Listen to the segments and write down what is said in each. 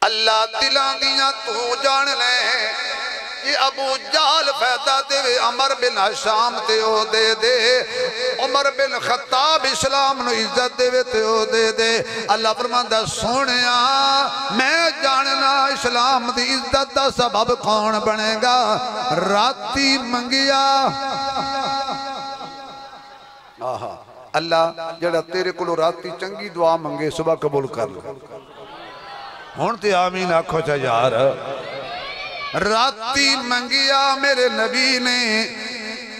اللہ دلان دیاں تو جان لے یہ ابو جال فیدہ دے عمر بن حشام تے او دے دے عمر بن خطاب اسلام نو عزت دے تے او دے دے اللہ فرماندہ سونیا میں جاننا اسلام دی عزت دا سبب کون بنے گا راتی منگیا اللہ جڑا تیرے کلو راتی چنگی دعا منگے صبح قبول کر لو ہون تے آمین آکھو چا یار راتی منگیا میرے نبی نے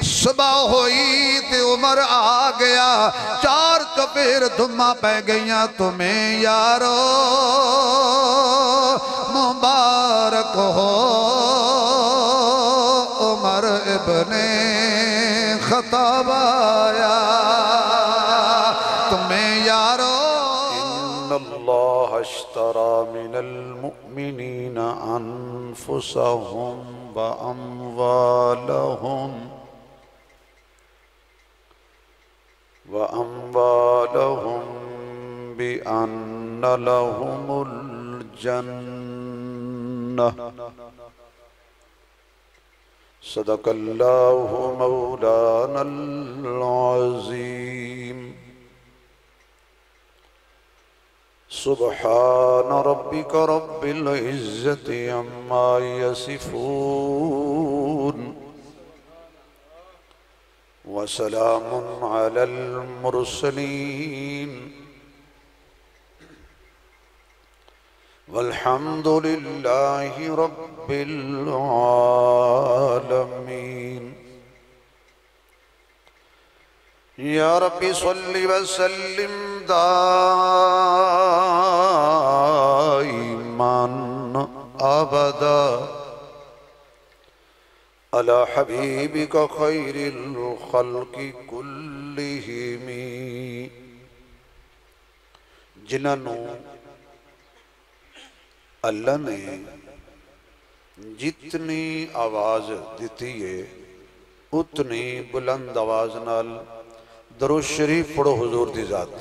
صبح ہوئی تے عمر آ گیا 4 چپیر دھما پہ گئیاں تمہیں یارو مبارک ہو عمر ابن خطاب آیا تمہیں یارو ان اللہ اشترى من المؤمنین انفسهم وأموالهم بأن لهم الجنة صدق الله مولانا العظيم سبحان ربك رب العزة عما يصفون وسلام على المرسلين والحمد لله رب العالمين يا رب صل وسلم دائما أبدا على حبيبك خير الخلق كلهم جنہوں اللہ نے جتنی آواز دیتی ہے اتنی بلند آواز نال درود شریف پڑھو حضور دی ذات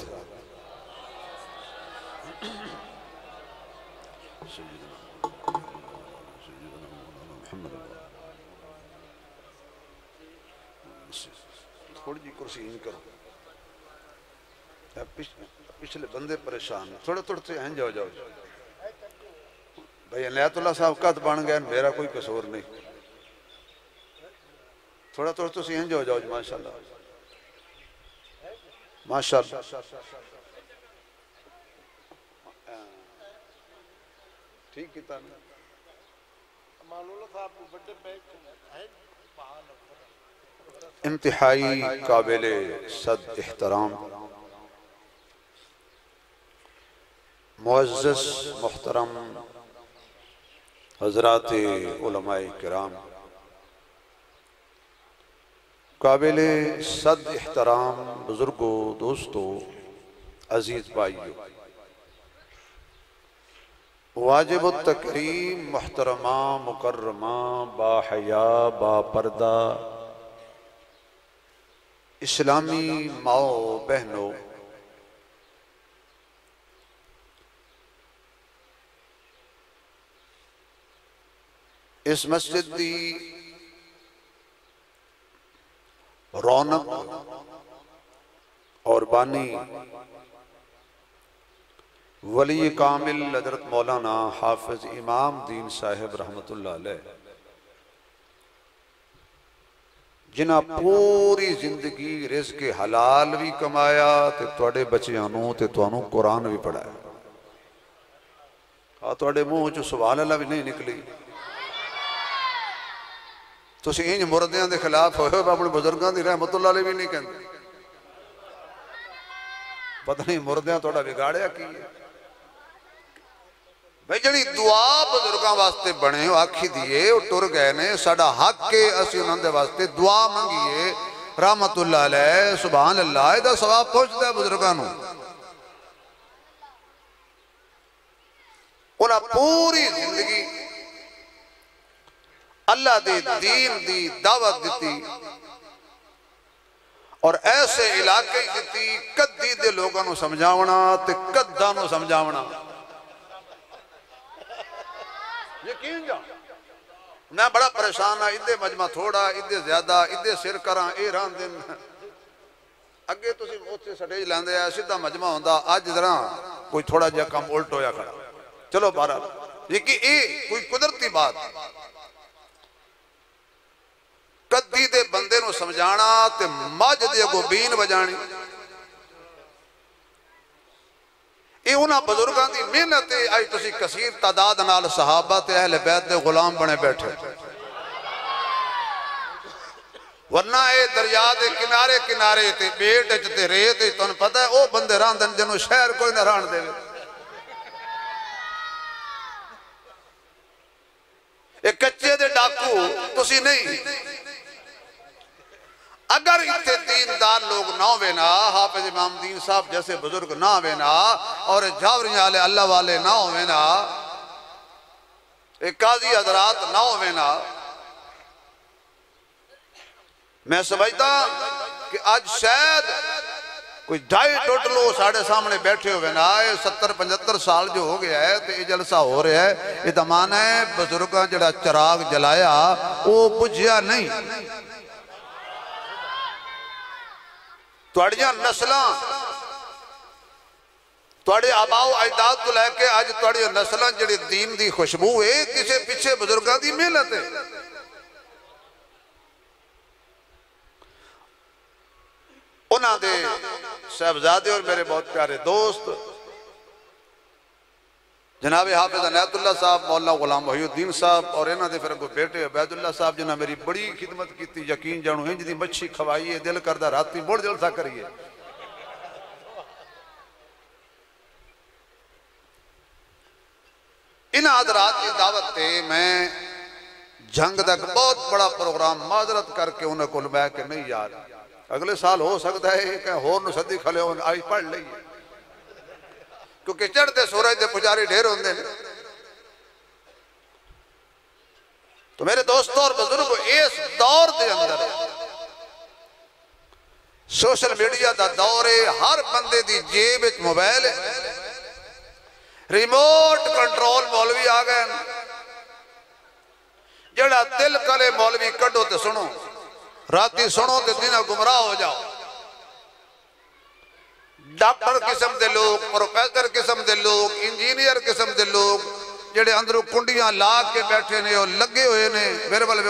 تھوڑی جی کرسی ان کرو پچھلے بندے پریشان تھوڑے سے ہیں جاؤ بھئی عنایت اللہ صاحب قد بن گئے میرا کوئی قصور نہیں تھوڑا تو سی ہیں جاؤ ماشاءاللہ ماشاءاللہ ٹھیک کتا نہیں انتہائی قابل صد احترام معزز محترم حضرات علماء کرام قابل صد احترام بزرگوں دوستوں عزیز بھائیوں واجب التکریم محترمہ مکرمہ با حیا با پردہ اسلامی ماؤ بہنوں اس مسجد دی رونق اور بانی ولی کامل حضرت مولانا حافظ امام دین صاحب رحمت اللہ علیہ جنہ پوری زندگی رزق حلال بھی کمایا تے توڑے بچیانوں تے توانوں قرآن بھی پڑھایا توڑے منہ جو سبحان اللہ بھی نہیں نکلی تو اسی انج مردیاں دے خلاف ہوئے اپنے بزرگاں دی رحمت اللہ علیہ بھی نہیں کہندے پتہ نہیں مردیاں توڑا بگاڑیا کی ہے بھئی جنہی دعا بزرگاں واسطے بنے ہو آکھی دیئے اور ٹر گئے نے ساڑا حق کے اسی انہوں دے واسطے دعا منگیے رحمت اللہ علیہ سبحان اللہ ایدہ ثواب پہنچتا ہے بزرگانوں انہاں پوری زندگی اللہ دے دین دی دعوت دیتی اور ایسے علاقے دیتی کدی دے لوگاں نو سمجھاونا تے کداں نو سمجھاونا یقین جا میں بڑا پریشان ہاں ادھے مجمع تھوڑا ادھے زیادہ ادھے سر کراں اے ران دن اگے تسی اوتھے سٹیج لیندے آ سیدھا مجمع ہوندا اج ذرا کوئی تھوڑا جہا کم الٹ ہویا کھڑا چلو بہرحال یہ کہ اے کوئی قدرتی بات کدی دے بندے نو سمجھانا تے مجھ دے اگوں بین بجانی یہ انہاں بزرگاں دی محنت ہے آج تسی کثیر تعداد نال صحابہ تے اہل بیت دے غلام بنے بیٹھے ورنہ اے دریا دے کنارے کنارے تے بیٹ تے ریت تے تن پتہ ہے او بندے راندن جنوں شہر کوئی نہ ران دے ایک کچے دے ڈاکو تسی نہیں اگر اتنے دیندار لوگ نہ ہوئینا حافظ امام دین صاحب جیسے بزرگ نہ ہوئینا اور جاوریاں والے اللہ والے نہ ہوئینا ایک قاضی حضرات نہ ہوئینا میں سمجھتا کہ آج شاید کوئی 2.5 لو ساڑھے سامنے بیٹھے ہوئے نا 70-75 سال جو ہو گیا ہے تو یہ جلسہ ہو رہا ہے یہ دمانہ ہے بزرگاں جڑا چراغ جلایا وہ بجھیا نہیں توڑیاں نسلاں توڑے آباؤ اجداد تو لے کے آج توڑی نسلاں جڑی دین دی خوشبو ہے کسے پیچھے بزرگاں دی محنت ہے انہاں دے صاحبزادے اور میرے بہت پیارے دوست جناب حافظ عنایت اللہ صاحب مولانا غلام محی الدین صاحب اور انہاں دے پھر کوئی بیٹے عبید اللہ صاحب جنہاں میری بڑی خدمت کیتی یقین جانو ہنج دی مچھی کھوائیے دل کردہ راتی بڑھ جلسہ کریے انہاں حضرات کی دعوت تے میں جنگ تک بہت بڑا پروگرام معذرت کر کے انہیں کل میں کہ نہیں یار اگلے سال ہو سکتا ہے کہ ہور نو صدی کھلے ہوں آج پڑھ لئیے کیونکہ چڑھتے سورج دے پجاری ڈھیر ہوندے تو میرے دوستوں اور بزرگوں اس دور دے اندر سوشل میڈیا دا دور ہے ہر بندے دی جیب ایک موبائل ہے ریموٹ کنٹرول مولوی آ گئے جڑا دل کرے مولوی کڈو تے سنو راتی سنو تے دنہ گمراہ ہو جاؤ ڈاکٹر قسم دے لوگ پروفیسر قسم دے لوگ انجینئر قسم دے لوگ جڑے اندروں کنڈیاں لاغ کے بیٹھے نے اور لگے ہوئے نے میرے والے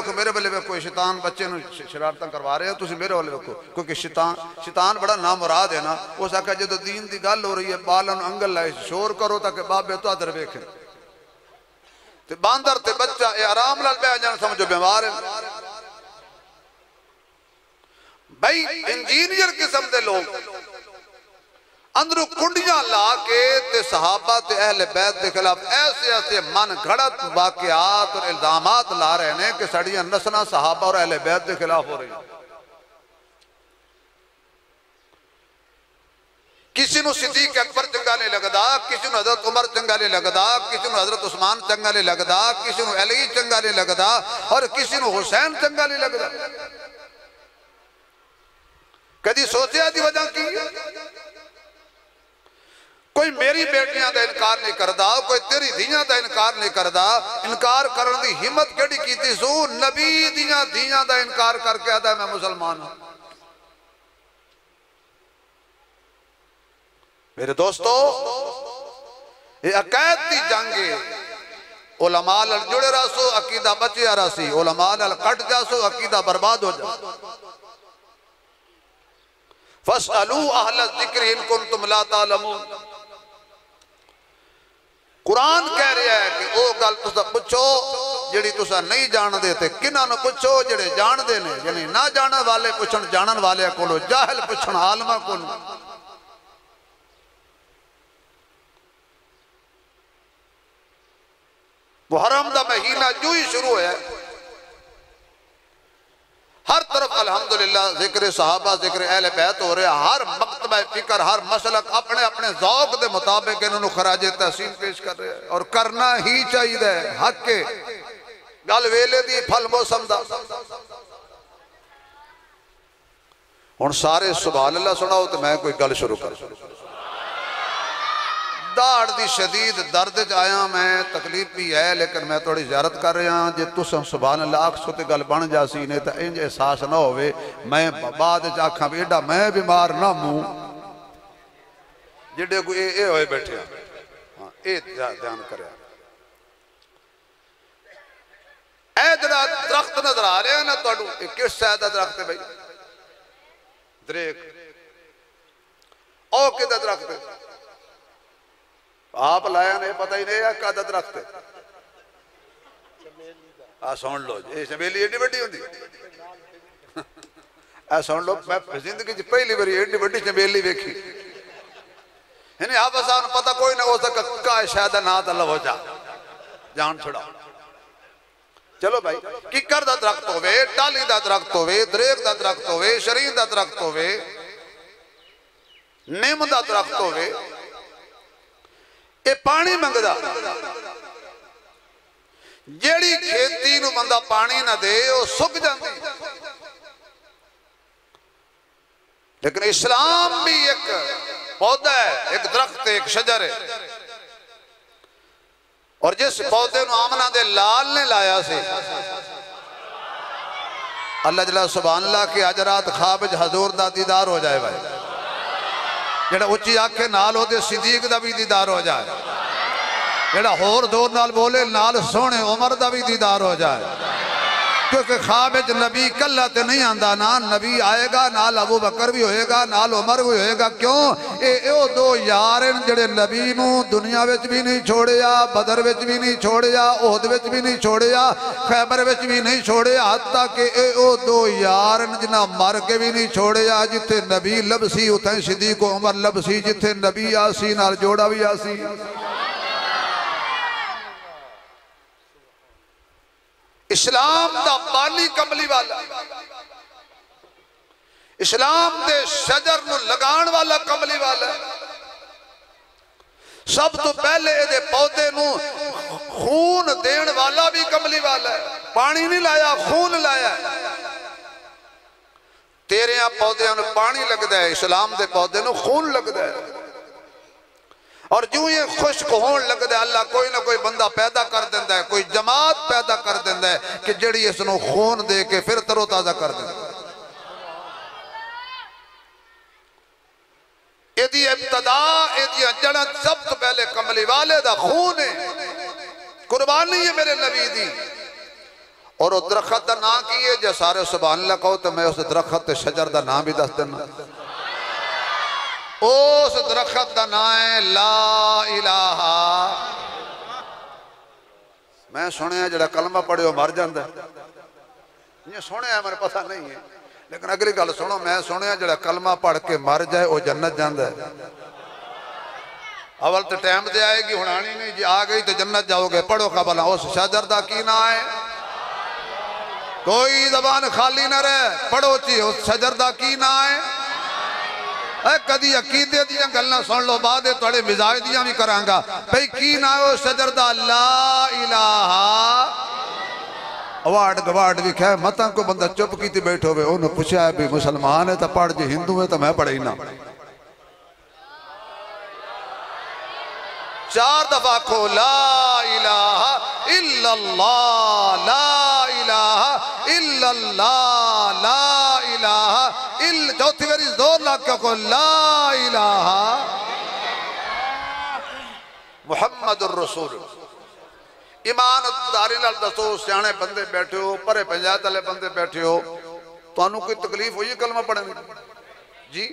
ویکھو شیطان بچے نو شرارتاں کروا رہے ہیں تسی میرے والے ویکھو کیونکہ شیطان بڑا نامراد ہے نا وہ ساکھا جدو دین دی گل ہو رہی ہے بالن انگل لائے شور کرو تاکہ بابے تو ادھر ویکھیں تے باندر تے بچہ اے آرام لال بے جان سمجھو بیمار ہے بھائی انجینئر قسم دے لوگ اندروں کنڈیاں لا کے تے صحابہ تے اہل بیت دے خلاف ایسے من گھڑت واقعات اور الزامات لا رہے ہیں کہ سڑیاں نسلیں صحابہ اور اہل بیت دے خلاف ہو رہی ہیں کسی نو صدیق اکبر چنگا نہیں لگدا کسی نو حضرت عمر چنگا نہیں لگدا کسی نو حضرت عثمان چنگا نہیں لگدا کسی نو علی چنگا نہیں لگدا اور کسی نو حسین چنگا نہیں لگدا کدی سوچیا دی وجہ کی کوئی میری بیٹیاں دا انکار نہیں کردا کوئی تیری دھیاں دا انکار نہیں کردا انکار کرن دی ہمت کیڑی کیتی سو نبی دھیاں دا انکار کر کے آدھا میں مسلمان ہوں میرے دوستو یہ عقائد دی جنگے علماء لڑ جڑے راسو عقیدہ بچے راسی علماء لڑ کٹ جاسو عقیدہ برباد ہو جا فَاسْأَلُوا أَهْلَ الذِّكْرِ إِن كُنْتُمْ لَا تَعْلَمُونَ قرآن کہہ رہا ہے کہ او گل تسا پچھو جڑی تسا نہیں جان دیتے کنہ نو پچھو جڑے جان دینے یعنی نہ جانن والے پچھن جانن والے کولو جاہل پچھن عالمہ کولو محرم دا مہینہ جو ہی شروع ہے ہر طرف الحمدللہ ذکر صحابہ ذکر اہل بیت ہو رہے ہر مکتبہ فکر ہر مسلک اپنے اپنے ذوق دے مطابق انہوں خراج تحسین پیش کر رہے ہیں اور کرنا ہی چاہیے ہے حق کے گل ویلے دی پھل موسم دا اور سارے سبحان اللہ سناؤ تو میں کوئی گل شروع کر داڑ دی شدید درد آیا میں تکلیف بھی ہے لیکن میں تھوڑی زیارت کر رہا ہوں جے تساں سبحان اللہ آکھ سو تے گل بن جاسی نے تا انج احساس نہ ہوئے میں بعد آکھاں بھی ایڈا میں بیمار نہ موں جڑے کوئی اے ہوئے بیٹھے ہاں اے دھیان کرے اے درخت نظر آ رہے ہیں نا توڑو کس سیدہ درخت ہے بھائی دریک او کدھا درخت ہے آپ لایا نہیں پتہ ہی نہیں ہے کدھا درخت ہے سون لو یہ چمیلی ایڈی بڑی ہوں دی سون لو میں زندگی جی پہلی بری ایڈی بڑی چمیلی بیکھی یعنی آپ آسان پتہ کوئی نہ ہو سکا کائے شاید نات اللہ ہو جا جان چھڑا چلو بھائی ککر دا درخت ہوئے ٹالی دا درخت ہوئے دریک دا درخت ہوئے شرین دا درخت ہوئے نیم دا درخت ہوئے اے پانی منگ دا جیڑی کھیتی نو بندہ پانی نہ دے وہ سک جاندی لیکن اسلام بھی ایک پودا ہے ایک درخت ایک شجر ہے اور جس پودے نو آمنہ دے لال نے لایا سے اللہ جلال سبحان اللہ کی حجرات خوابج حضور دا دیدار ہو جائے بھائی جڑا اچھی آنکھیں نال ہو دے صدیق دا بھی دیدار ہو جائے جڑا ہور دور نال بولے نال سونے عمر دا بھی دیدار ہو جائے کیونکہ خوابج نبی کلہ تے نہیں آندہ نا نبی آئے گا نال ابو بکر بھی ہوئے گا نال عمر بھی ہوئے گا کیوں او دو یارن جڑے نبی نو دنیا وچ بھی نہیں چھوڑیا بدر وچ بھی نہیں چھوڑیا احد وچ بھی نہیں چھوڑیا خیبر وچ بھی نہیں چھوڑیا حتیٰ کہ او دو یارن جنہ مر کے بھی نہیں چھوڑیا جتے نبی لبسی اتھیں صدیق و عمر لبسی جتے نبی آسی نال جوڑا بھی آسی اسلام دا بالی کملی والا اسلام دے شجر نو لگان والا کملی والا سب تو پہلے دے پودے نو خون دین والا بھی کملی والا ہے پانی نہیں لایا خون لایا تیرے یہاں پودے نو پانی لگ دے اسلام دے پودے نو خون لگ دے اور جو یہ خشک ہون لگ دے اللہ کوئی نہ کوئی بندہ پیدا کر دیندہ ہے کوئی جماعت پیدا کر دیندہ ہے کہ جڑی اس نو خون دے کے پھر تر و تازہ کر دیندہ ہے ایدی ابتدا ایدی جڑت سب تو پہلے کملی والے دا خون ہے قربانی ہے میرے نبی دی اور وہ درخت دا نا کیے جے سارے سبحان اللہ کہو تو میں اس درخت شجر دا نا بھی دست دینا اس درخت دا نائے لا الہ میں سنے ہیں جڑا کلمہ پڑھے ہو مر جاندہ یہ سنے ہیں میرے پتہ نہیں ہے لیکن اگلی گل سنو میں سنے ہیں جڑا کلمہ پڑھ کے مر جائے وہ جنت جاندہ ہے اول تو ٹائم دے آئے گی ہنانی نہیں جی آ گئی تو جنت جاؤ گے پڑھو قبلہ اس شجر دا کی نہ آئے کوئی زبان خالی نہ رہے پڑھو چی اس شجر دا کی نہ آئے کدی عقیدے دیاں گلنا سن لو بعد توڑے مزاج دیاں بھی کرانگا بھئی کی نہ ہو شجر دا لا الہ اوارڈ گوارڈ بھی کھائے متاں کو بندہ چپ کی تھی بیٹھو ہوئے انہوں پوچھا ہے بھی مسلمان ہے تا پڑھ جی ہندو ہے تا میں پڑھے ہی نہ چار دفعہ کھو لا الہ الا اللہ لا الہ الا اللہ لا الہ چوتھی میری زور لاکھا کو لا الہ محمد الرسول ایمان دارین الدستو سیانے بندے بیٹھے ہو پرے پنجایت والے بندے بیٹھے ہو تو انہوں کوئی تکلیف ہوئی کلمہ پڑھیں گے جی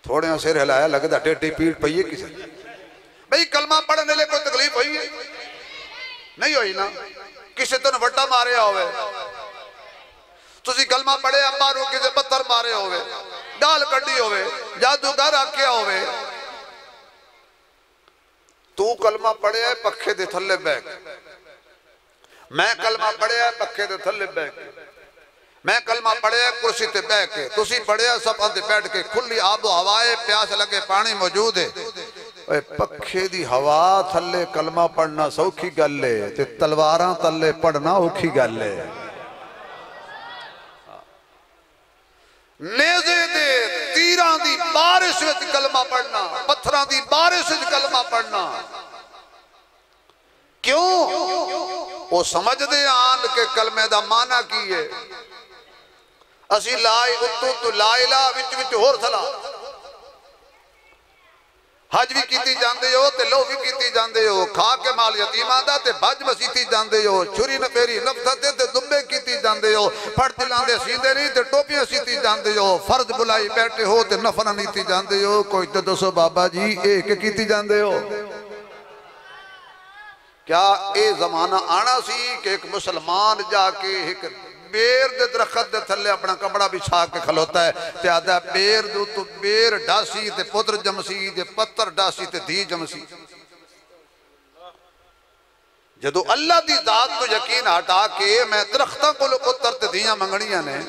تھوڑے ہاں سیر ہلایا لگتا ٹیٹی پیٹ پہیے کسی بھئی کلمہ پڑھنے لے کوئی تکلیف ہوئی ہے نہیں ہوئی نا کسی تو نے وٹا مارے ہوئے تسی کلمہ پڑھے امباروں کسی پتھر مارے ہوئے ڈال کٹی ہوئے جادوگر آکیا ہوئے تو کلمہ پڑھے ہے پکھے دے تھلے بیک میں کلمہ پڑھے ہے پکھے دے تھلے بیک میں کلمہ پڑھے ہے کرسی تے بیک تسی پڑھے ہے سب اندے بیٹھ کے کھلی آب و ہوائے پیاس لگے پانی موجود ہے پکھے دی ہوا تھلے کلمہ پڑھنا سوکھی گلے تے تلواراں تلے پڑھنا اوکھی گلے نیزے دے تیران دی بارش وچ کلمہ پڑھنا، پتھران دی بارش وچ کلمہ پڑھنا. کیوں؟ وہ سمجھ دے آن کہ کلمے دا معنی کی ہے. اسی لا الہ وچ ہور تھلا حج بھی کیتی جاندے ہو تے لو بھی کیتی جاندے ہو، کھا کے مال یتیماں دا تے بھج مسیتی جاندے ہو، چھری نپیری نفستے تے دمبے کیتی جاندے ہو، پھڑ دلان دے سیندے نہیں تے ٹوپیاں سیتی جاندے ہو، فرض بلائی بیٹھے ہو تے نفر نیتی جاندے ہو. کوئی تے دسو بابا جی ایک کیتی جاندے ہو. کیا اے زمانہ آنا سی کہ ایک مسلمان جا کے ایک بیر دے درخت دے تھلے اپنا کپڑا بچھا کے کھلوتا ہے تے آدھا بیر دو تو بیر ڈاسی تے پتر جمسی تے پتر ڈاسی تے دھی جمسی. جدو اللہ دی ذات تو یقین ہٹا کے میں درختہ کو لو پتر تے دھیاں منگنیاں نے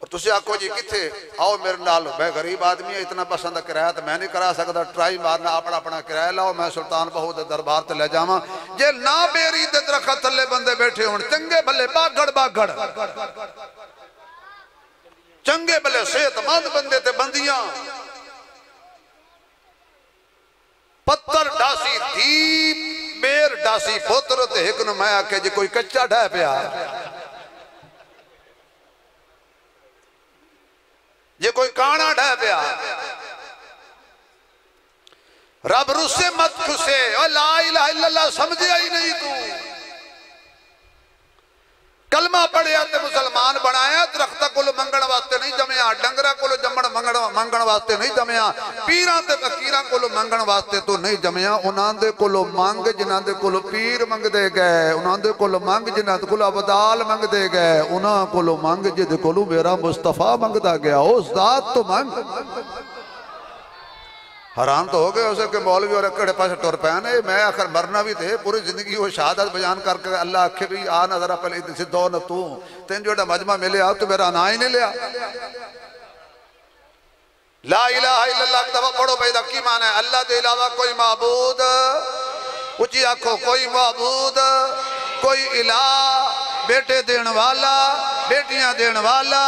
اور تُسے آکھو جی کتھے آؤ میرے نالو میں غریب آدمی ہے اتنا پسند کرایہ تو میں نہیں کرا سکتا ٹرائی مارنا اپنا کرایہ لاؤ میں سلطان بہو دے دربار تے لے جاواں. جے نا بیری دے درخت تھلے بندے بیٹھے ہون چنگے بھلے باگڑ چنگے بھلے صحت مند بندے تے بندیاں پتھر ڈاسی دھی بیر ڈاسی پتر تے ایک نو میں آکے جی کوئی کچا ڈھائے پیا یہ کوئی کانا ڈھائے پیا رب رسے مت کھسے لا الہ الا اللہ سمجھے ہی نہیں تو کلمہ پڑھیا تے مسلمان بنایا درختہ کو لو منگن واسطے نہیں جمعیا ڈنگرہ کو لو منگن واسطے نہیں جمعیا پیران تے فقیران کو لو منگن واسطے تو نہیں جمعیا. انہاں دے کو لو مانگ جنہاں دے کو لو پیر منگ دے گئے انہاں دے کو لو مانگ جنہاں دے کو لو عبدال منگ دے گئے انہاں کو لو مانگ جدے کو لو میرا مصطفیٰ منگ دا گیا اس ذات تو مانگ. حیران تو ہو گئے اسے کہ مولوی اور اکڑے پاس ٹور پہنے میں آخر مرنا بھی تھے پوری زندگی وہ شہادت بیان کر کے اللہ اکھے بھی آنا ذرا پہلے سے دو نہ تو تین جو مجمع میں لے آؤ تو میرا نا ہی نہیں لیا. لا الہ الا اللہ دفعہ پڑھو پیدا کی معنی ہے اللہ دے علاوہ کوئی معبود اچھی آنکھو کوئی معبود کوئی الہ بیٹے دین والا بیٹیاں دین والا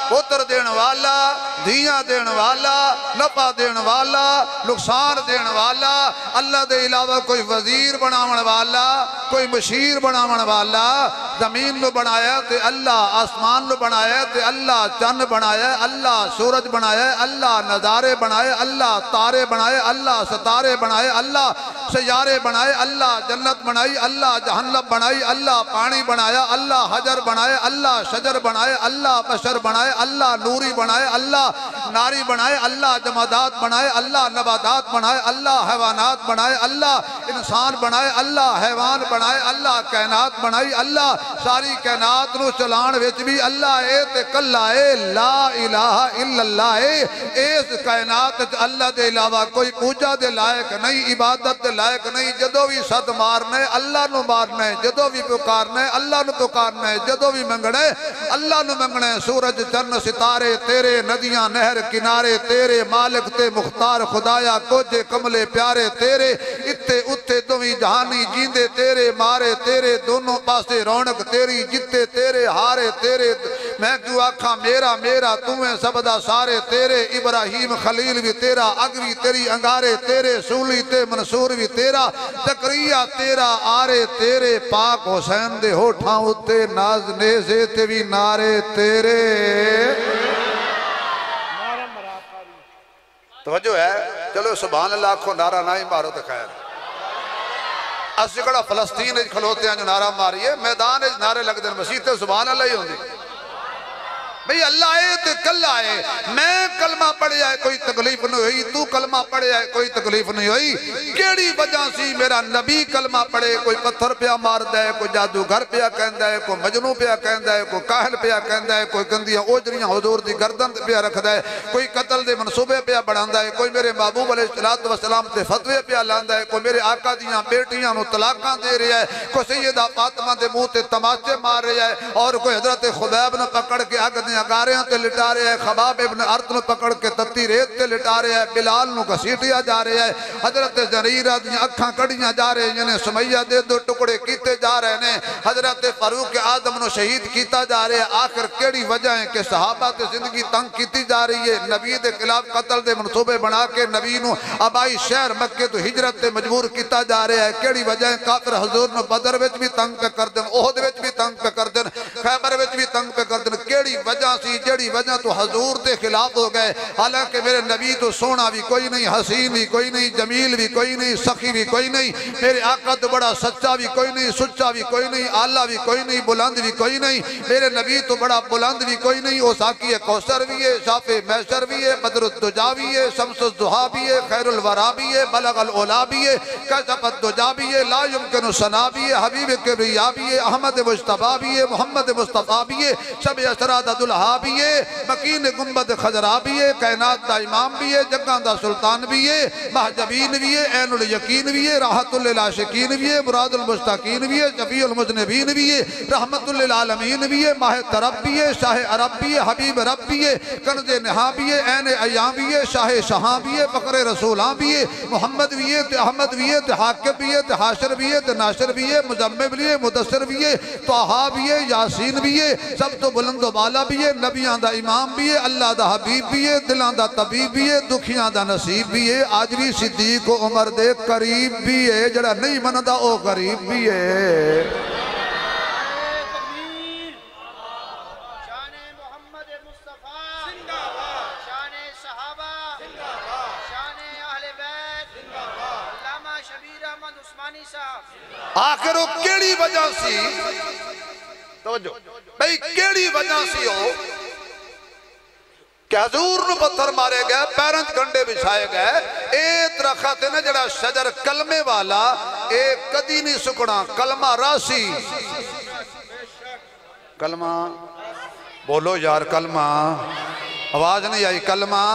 پتر دین والا دھیاں دین والا نفع دین والا نقصان دین والا اللہ دے علاوہ کوئی وزیر بناون والا کوئی مشیر بناون والا. زمین نو بنایا تے اللہ آسمان نو بنایا تے اللہ چند بنایا اللہ سورج بنایا اللہ نظارے بنائے اللہ تارے بنائے اللہ ستارے بنائے اللہ سیارے بنائے اللہ جنت بنائی اللہ جہنم بنائی اللہ پانی بنایا اللہ حجر بنائے اللہ شجر بنائے اللہ بشر بنائے اللہ نوری بنائے اللہ ناری بنائے اللہ جمادات بنائے اللہ نباتات بنائے اللہ حیوانات بنائے اللہ انسان بنائے اللہ حیوان بنائے اللہ کائنات بنائی اللہ ساری کائنات نو چلان وچ بھی اللہ اے تے کلا اے لا الہ الا اللہ اے اس کائنات اللہ دے علاوہ کوئی پوجا دے لائق نہیں عبادت دے لائق نہیں. جدو بھی صد مارنے اللہ نو مارنے جدو بھی پکارنے اللہ نو پکارنے جدو بھی منگنے اللہ نو منگنے. سورج چند ستارے تیرے ندیاں نہر کنارے تیرے مالک تے مختار خدایا کوجے کملے پیارے تیرے اتے اتے دوی جہانی جیندے تیرے مارے تیرے دونوں پاسے رونق تیری جتے تیرے ہارے تیرے میں کیوں آکھاں میرا میرا تمہیں سبدہ سارے تیرے ابراہیم خلیل بھی تیرا اگوی تیری انگارے تیرے سولی تے منصور بھی تیرا زکریا تیرا آرے تیرے پاک حسین دے ہوٹھاں اتے ناز نیزے تے بھی نارے تیرے. توجہ ہے چلو سبحان اللہ کو نعرہ نہ ہی مارو تو خیر. اس جگڑا فلسطین کھلوتے ہیں جو نعرہ ماریے میدان نعرے لگ دیں مسیح تے سبحان اللہ ہی ہوں دی بھئی اللہ آئے تے کل آئے میں کلمہ پڑھے آئے کوئی تکلیف نہیں ہوئی تو کلمہ پڑھے آئے کوئی تکلیف نہیں ہوئی. کیڑی وجہ سی میرا نبی کلمہ پڑھے کوئی پتھر پیا مار دے کوئی جادوگر پیا کہندہ ہے کوئی مجنوں پیا کہندہ ہے کوئی کاہل پیا کہندہ ہے کوئی گندیاں اوجریاں حضور دی گردن پیا رکھ دے کوئی قتل دے منصوبے پیا بڑھاندہ ہے کوئی میرے محبوب علیہ السلام تے فتوے پیا لاندہ ہے کوئی میرے آقا دیاں بیٹیاں نو طلاقاں دے رہا ہے کوئی سیدہ فاطمہ دے منہ تے تماچے مار رہا ہے اور کوئی حضرت خبیب نو پکڑ کے آگ نے اگاریاں تے لٹا رہے ہیں، خباب ابن ارت نو پکڑ کے تتی ریت تے لٹا رہے ہیں، بلال نو گھسیٹیا جا رہے ہیں، حضرت زریرہ دی اکھاں کڑیاں جا رہے ہیں، سمیہ دے دو ٹکڑے کیتے جا رہے ہیں، حضرت فاروق اعظم نو شہید کیتا جا رہے ہیں۔ آخر کیڑی وجہ ہے کہ صحابہ تے زندگی تنگ کیتی جا رہی ہے، نبی دے خلاف قتل دے منصوبے بنا کے نبی نو آبائی شہر مکے تو ہجرت تے مجبور کیتا جا رہا ہے۔ کیڑی وجہ ہے کافر حضور نو بدر وچ بھی تنگ پہ کر دن، احد وچ بھی تنگ پہ کر دن، خیبر وچ بھی تنگ پہ کر دن، کیڑی وجہ سی جیڑی وجہ تو حضور دے خلاف ہو گئے؟ حالانکہ میرے نبی تو سونا بھی کوئی نہیں، حسین بھی کوئی نہیں، جمیل بھی کوئی نہیں، سخی بھی کوئی نہیں، میرے آقا تو بڑا سچا بھی کوئی نہیں، سچا بھی کوئی نہیں، آلہ بھی کوئی نہیں، بلند بھی کوئی نہیں، میرے نبی تو بڑا بلند بھی کوئی نہیں، وہ ساقی کوثر بھی ہے، شافع محشر بھی ہے، بدر الدجا بھی ہے، شمس الضحا بھی ہے، خیر الورا بھی ہے، بلغ العلا بھی ہے، کشف الدجا بھی ہے، لا یمکن ثنا بھی ہے، حبیب کبریا بھی ہے، احمد مجتبی بھی ہے، محمد مصطفیٰ بھی ہے، شب اسرا دا دلہا بھی ہے، مکین گنبد خضرا بھی ہے، کائنات دا امام بھی ہے، جگاں دا سلطان بھی ہے، محجبین بھی ہے، عین الیقین بھی ہے، راحت للعاشقین بھی ہے، مراد المشتاقین بھی ہے، شفیع المذنبین بھی ہے، رحمت للعالمین بھی ہے، ماہ طرب بھی ہے، شاہ عرب بھی ہے، حبیب رب بھی ہے، کنز نہا بھی ہے، عین ایام بھی ہے، شاہ شہاں بھی ہے، فخر رسولاں بھی ہے، محمد بھی ہے، احمد بھی ہے، حاکم بھی ہے، حاشر بھی ہے، ناشر بھی ہے، مزمل بھی ہے، مدثر بھی ہے، طہا بھی ہے، یاسین بھی ہے، سب تو بلند و بالا بھی ہے، نبیاں دا امام بھی ہے، اللہ دا حبیب بھی ہے، دلاں دا طبیب بھی ہے، دکھیاں دا نصیب بھی ہے، آج بھی صدیق و عمر دے قریب بھی ہے، جڑا نہیں مندا او غریب بھی ہے۔ آخر وہ کیڑی وجہ سی، توجہ بھئی کیڑی وجہ سی ہو کہ حضور نو پتھر مارے گئے، پیرنچ گنڈے بچھائے گئے، ایت رکھا تھے نا جڑا شجر کلمے والا، ایک کدی نہیں سکڑا، کلمہ راسی، کلمہ بولو یار، کلمہ آواز نہیں آئی، کلمہ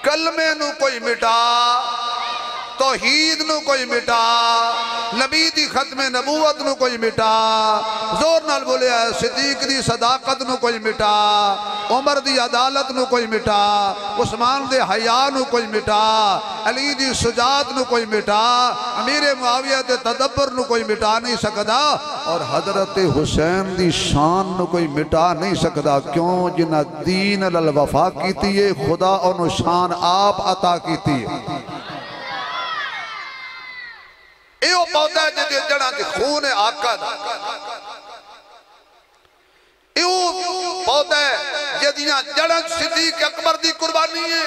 کلمے نو کوئی مٹا، توحید نو کوئی مٹا، نبی دی ختم نبوت نو کوئی مٹا، زور نال بولے ہے صدیق دی صداقت نو کوئی مٹا، عمر دی عدالت نو کوئی مٹا، عثمان دے حیاء نو کوئی مٹا، علی دی سجاد نو کوئی مٹا، امیر معاویہ دے تدبر نو کوئی مٹا نہیں سکدا، اور حضرت حسین دی شان نو کوئی مٹا نہیں سکدا، کیوں؟ جنہ دین الوفا کیتی ہے، خدا انو شان آپ عطا کیتی ہے۔ ایو پودا ہے جدی جڑا دی خون آقا دا، ایو پودا ہے جدیاں جڑا صدیق اکبر دی قربانی ہے،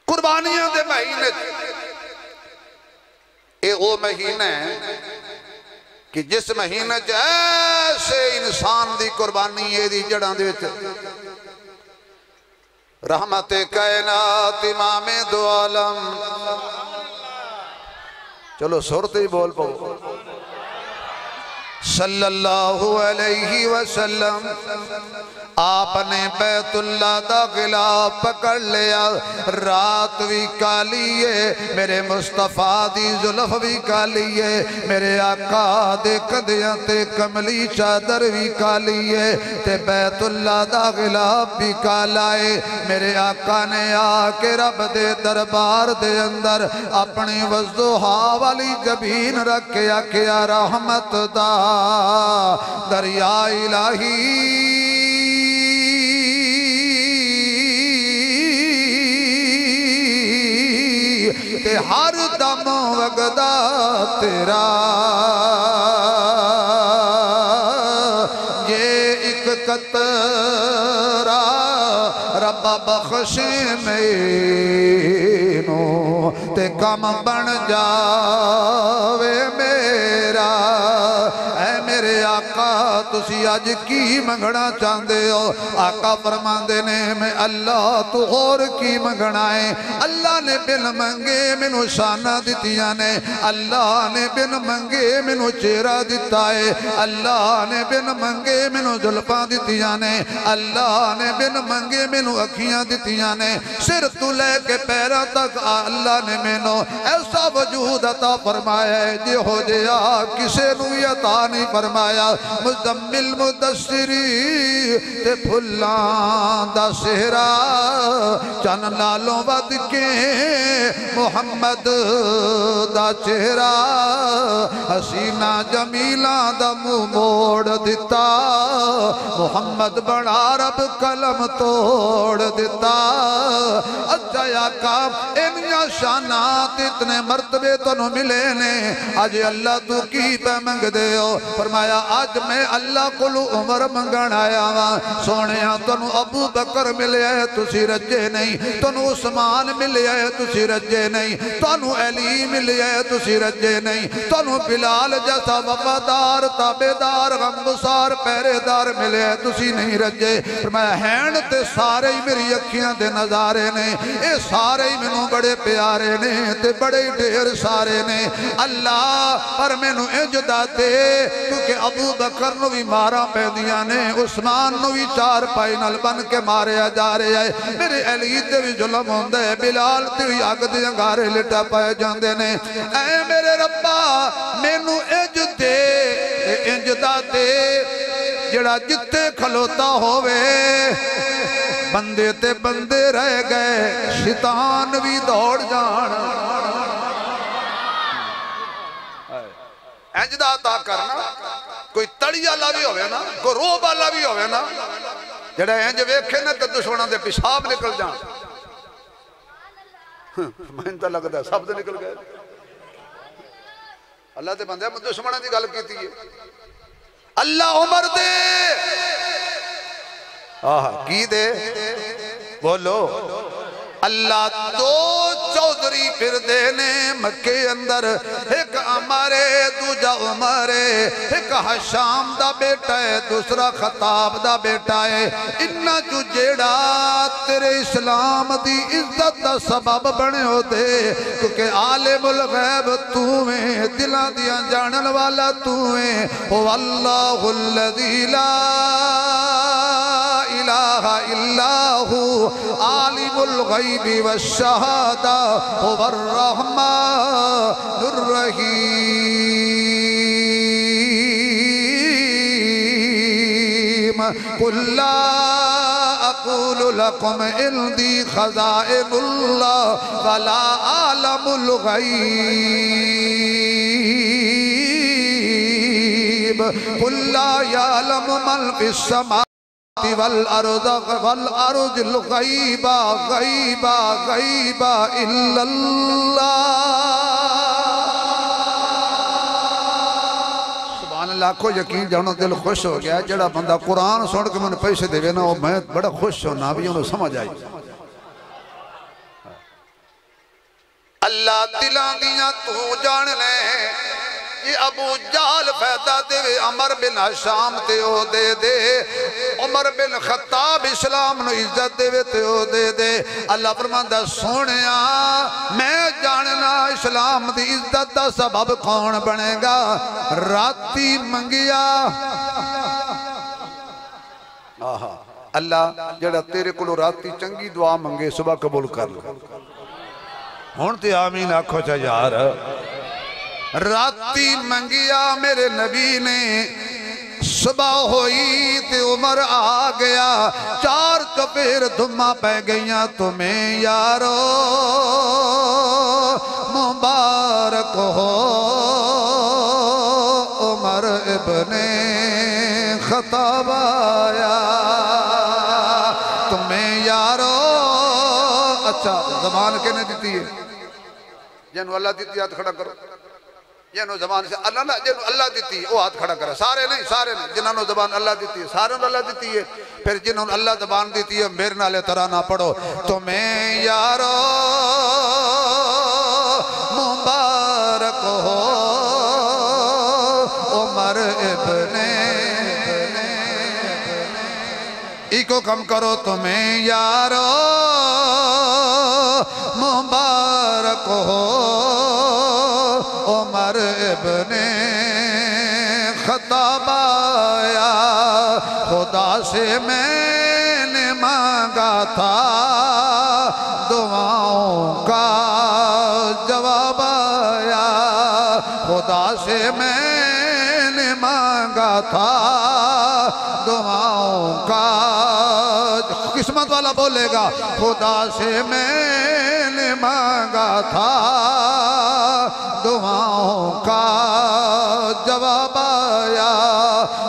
قربانیاں دے مہینے، اے او مہینے کہ جس مہینے جیسے انسان دی قربانی ہے دی جڑا دے رحمت کائنات امام دو عالم، چلو سورتے ہی بول پاؤ، صلی اللہ علیہ وسلم، آپ نے بیت اللہ دا غلاف پکڑ لیا، رات بھی کالیے، میرے مصطفیٰ دی زلف بھی کالیے، میرے آقا دے کدیاں تے کملی چادر بھی کالیے، تے بیت اللہ دا غلاف بھی کالائے، میرے آقا نے آکے رب دے دربار دے اندر اپنی وضحا والی جبین رکھے آکیا رحمت دا دریا الہی، تے ہر دم وگدا تیرا، یہ ایک قطرہ رب بخش مینو، تے کم بن جاوے میرا، اے میرے آقا تسی آج کی منگنا چاندے ہو؟ آقا فرماندے نے میں اللہ تو اور کی منگنا ہے، اللہ نے بن منگے منو شانہ دتیاں نے، اللہ نے بن منگے منو چہرہ دتا ہے، اللہ نے بن منگے منو ظلفاں دتیاں نے، اللہ نے بن منگے منو اکھیاں دتیاں نے، سر تو لے کے پیرہ تک اللہ نے منو ایسا وجود عطا فرمایا ہے، جے ہو جیا کسے نو عطا نہیں فرمایا۔ فرمایا مزمل مدثری تے پھلاں دا سہرا چن نالوں ود کے محمد دا چہرہ حسینہ جمیلہ دا منہ موڑ دیتا محمد بڑا رب قلم توڑ دیتا اچھا یا کام انیا شانات اتنے مرتبے تنو ملے نے آج اللہ تو کی پہ منگ دے ہو فرمایا آج میں اللہ کلو عمر منگن آیا ہاں سونیا تنو ابو بکر ملے ہے تسی رجے نہیں تنو عثمان ملے ہے تسی رجے نہیں تنو علی ملے ہے تسی رجے نہیں تنو بلال جیسا وفادار تابدار غمگسار پہرےدار ملے ہے تسی نہیں رجے فرمایا ہین تے سارے ہی میری اکھیاں دے نظارے نے اے سارے ہی منوں بڑے پیارے نے تے بڑے ڈھیر سارے نے اللہ پر منوں اجدہ دے کیونکہ ابو بکر نو بھی مارا پیدیاں نے عثمان نو بھی چار پائی نل بن کے مارے جا رہے آئے میرے علی تے بھی ظلم ہوندے بلال تے بھی آگ دے انگارے لٹا پائے جاندے نے اے میرے ربا منوں اجدے اجدہ دے جڑا جتے کھلوتا ہوئے بندے تے بندے رہ گئے شیطان بھی دوڑ جان اجدہ عطا کرنا کوئی تڑی اللہ بھی ہوئے نا کوئی روب اللہ بھی ہوئے نا جڑا انج ویکھے نا کہ دشمنوں دے پیشاب نکل جان میں انتا لگتا ہے سب دے نکل گئے اللہ دے بندے دشمنوں دی گل کیتی ہے اللہ عمر دے کی دے بولو اللہ دو چودری پھر دینے مکے اندر ایک عمرے دوجہ عمرے ایک حشام دا بیٹا ہے دوسرا خطاب دا بیٹا ہے انہا جو جیڑا تیرے اسلام دی عزت دا سبب بنے ہو دے کیونکہ عالم الغیب تویں دلان دیا جانن والا تویں واللہ الذی لا الہ الا ہو عالم الغیب والشہادہ هو الرحمن الرحیم قل لا اقول لكم عندي خزائن الله ولا عالم الغیب قل لا يعلم من في السماء والأرض الغيبة غيبة إلا الله سبحان اللہ کو یقین جانو دل خوش ہو گیا جڑا بندہ قرآن سن کے میں پیسے دے نا میں بڑا خوش ہونا بھی انہوں سمجھ آئی اللہ دلان دیاں تو جان لے یہ ابو جال فیدہ دے عمر بن حشام تے او دے دے عمر بن خطاب اسلام نو عزت دے تے او دے دے اللہ فرماندہ سونیا میں جاننا اسلام دی عزت دا سبب کون بنے گا راتی منگیا اللہ جڑا تیرے کلو راتی چنگی دعا منگے صبح قبول کر لو ہون تے آمین آکھو چا یار راتی منگیا میرے نبی نے صبح ہوئی تے عمر آ گیا چار چپیر دھما پہ گئیاں تمہیں یارو مبارک ہو عمر ابن خطاب آیا تمہیں یارو اچھا زبان کہنے دیتی ہے جنہوں اللہ دیتی ہاتھ کھڑا کرو جنہوں زبان سے اللہ دیتی ہے وہ ہاتھ کھڑا کرو سارے نہیں جنہوں زبان اللہ دیتی ہے سارے اللہ دیتی ہے پھر جنہوں اللہ زبان دیتی ہے میرے نالے طرح نہ پڑھو تمہیں یارو مبارک ہو عمر ابن ایکو کم کرو تمہیں یارو مبارک ہو عمر ابن خطاب آیا خدا سے میں نے مانگا تھا دعاؤں کا جواب آیا خدا سے میں نے مانگا تھا دعاؤں کا قسمت والا بولے گا خدا سے میں نے مانگا تھا دعاؤں کا جواب آیا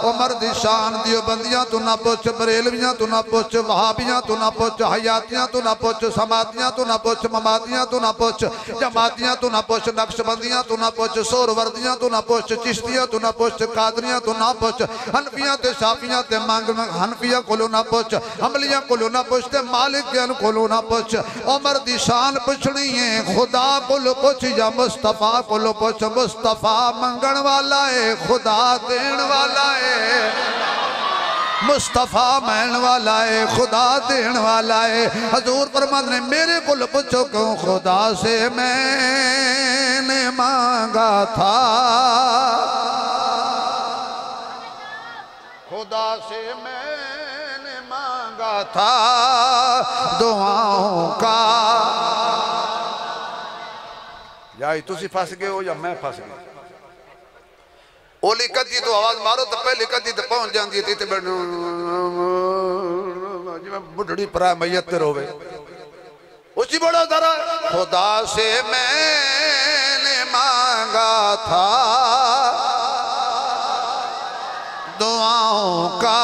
عمر دی شان دیو بندیاں تو نہ پوچھ بریلویاں تو نہ پوچھ وہابیاں تو نہ پوچھ حیاتیاں تو نہ پوچھ سمادیاں تو نہ پوچھ ممادیاں تو نہ پوچھ جماعتیاں تو نہ پوچھ نقش بندیاں تو نہ پوچھ سور وردیاں تو نہ پوچھ چشتیاں تو نہ پوچھ قادریاں تو نہ پوچھ حنفیاں تے شافیاں تے مانگ حنفیاں کولو نہ پوچھ حملیاں کولو نہ پوچھ تے مالکیاں کولو نہ پوچھ عمر دی شان پوچھنی ہے خدا کولو پوچھ یا مصطفیٰ کولو پوچھ مصطفیٰ منگن والا ہے خدا دین والا ہے مصطفیٰ مین والا ہے خدا دین والا ہے حضور فرماتے نے میرے کل پوچھو کیوں خدا سے میں نے مانگا تھا خدا سے میں نے مانگا تھا دعاؤں کا یا تسی پھنس گئے ہو یا میں پھنس گئے اولی کدی تو آواز مارو تو پہلی کدی تو پہنچ جاندی تھی جی میں بڑھڑی پرائے میت تے روے اسی بڑا ذرا خدا سے میں نے مانگا تھا دعاؤں کا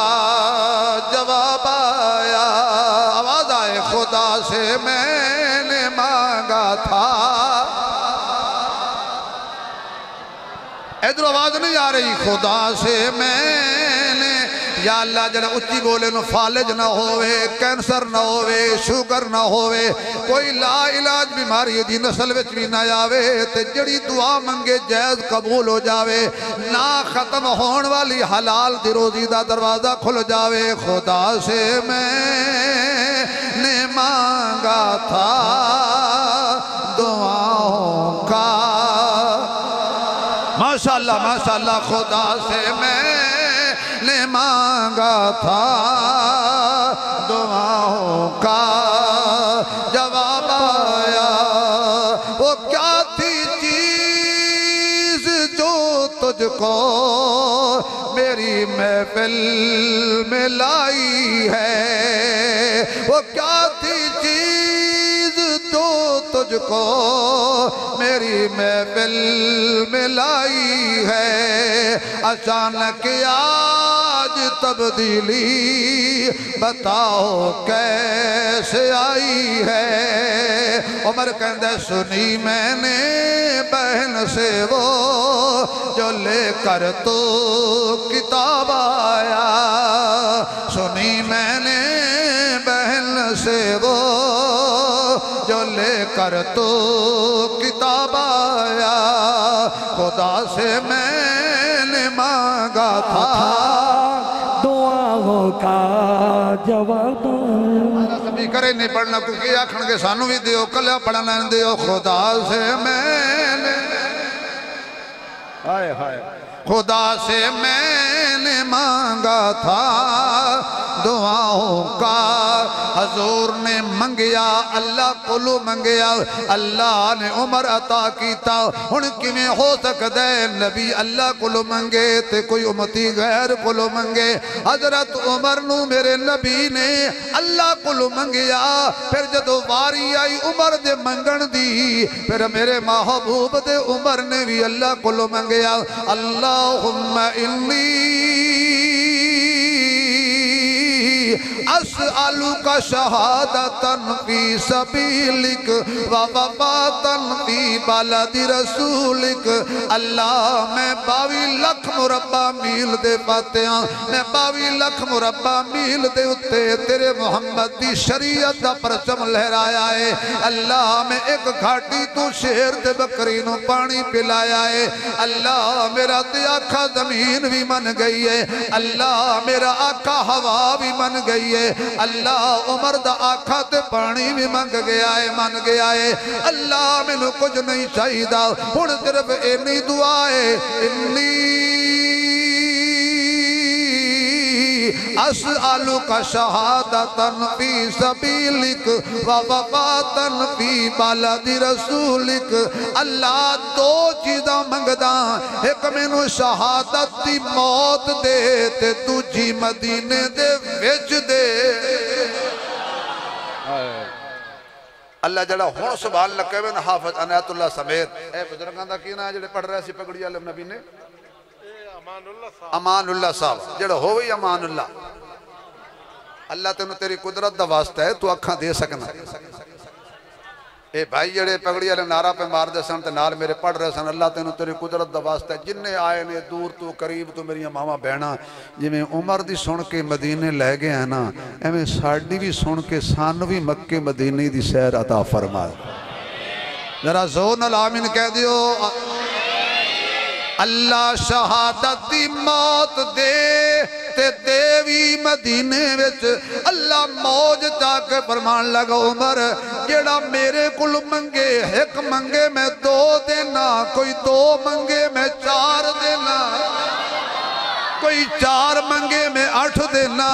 جواب آیا آواز آئے خدا سے میں نے مانگا تھا ادھر آواز نہیں آ رہی خدا سے میں نے یا اللہ جڑا اچھی بولے نو فالج نہ ہوئے کینسر نہ ہوئے شوگر نہ ہوئے کوئی لا علاج بیماری دی نسل وچ بھی نہ آوے تے جڑی دعا منگے جائز قبول ہو جاوے نہ ختم ہون والی حلال دی روزی دا دروازہ کھل جاوے خدا سے میں نے مانگا تھا دعاؤں کا ماشاءاللہ خدا سے میں نے مانگا تھا دعاؤں کا جواب آیا وہ کیا تھی چیز جو تجھ کو میری محفل میں لائی ہے وہ کیا تھی چیز جو تجھ کو میری محفل میں لائی ہے اچانک آج تبدیلی بتاؤ کیسے آئی ہے عمر کہندہ سنی میں نے بہن سے وہ جو لے کر تو کتاب آیا سنی میں نے بہن سے وہ جو لے کر تو کتاب آیا خدا سے میں نے مانگا تھا دعاؤں کا جواب سبھی کرے نہیں پڑھنا کیونکہ آکھن کے سانو بھی دیو کلیا پڑھنا دیو خدا سے میں نے خدا سے میں نے مانگا تھا دعاؤں کا حضور نے منگیا اللہ کولو منگیا اللہ نے عمر عطا کیتا ہن کیویں ہو سکدا ہے نبی اللہ کولو منگے تے کوئی امتی غیر کولو منگے حضرت عمر نو میرے نبی نے اللہ کولو منگیا پھر جدو واری آئی عمر دے منگن دی پھر میرے محبوب دے عمر نے بھی اللہ کولو منگیا اللہم انی اسألوک شہادتاً فی سبیلک ووفاتاً فی بلد رسولک اللہ میں 22 لکھ مربع میل دے فاتحاں میں 22 لکھ مربع میل دے اتے تیرے محمد دی شریعت دا پرچم لہرایا ہے اللہ میں ایک گھاٹی تو شیر دے بکرینوں پانی پلایا ہے اللہ میرا تے آقا زمین بھی من گئی ہے اللہ میرا آقا ہوا بھی من گئی ہے اللہ عمر دا آقا تے پانی بھی منگ گیا ہے اللہ میں نو کچھ نہیں چاہیدہ ہن صرف اینی دعا ہے انی اسألک شہادتن فی سبیلک و وفاتن فی بلد رسولک اللہ دو چیزاں منگدا ایک مینوں شہادت دی موت دے تے دوجی مدینے دے وچ دے اللہ جڑا ہون سبحان اللہ کہوے نا حافظ عنایت اللہ سمیت اے بزرگاں دا کی نا جڑے پڑھ رہے سی پگڑی والے نبی نے امان اللہ صاحب جڑا ہوئی امان اللہ اللہ تینوں تیری قدرت دا واسطہ ہے تو اکھاں دے سکنا اے بھائی جڑے پگڑی والے نعرہ پہ مار دے سن تے نال میرے پڑھ رہے سن اللہ تینوں تیری قدرت دا واسطہ ہے جننے آئے نے دور تو قریب تو میری ماما بہنا جویں عمر دی سن کے مدینے لے گئے ہیں نا ایویں ساڈی بھی سن کے سانو بھی مکے مدینے دی سیر عطا فرما ذرا زور نال آمین کہہ دیو اللہ شہادت دی موت دے تے دیوی مدینے وچ اللہ موج چاک فرمان لگا عمر جیڑا میرے کل منگے ایک منگے میں دو دینا کوئی دو منگے میں چار دینا کوئی چار منگے میں 8 دینا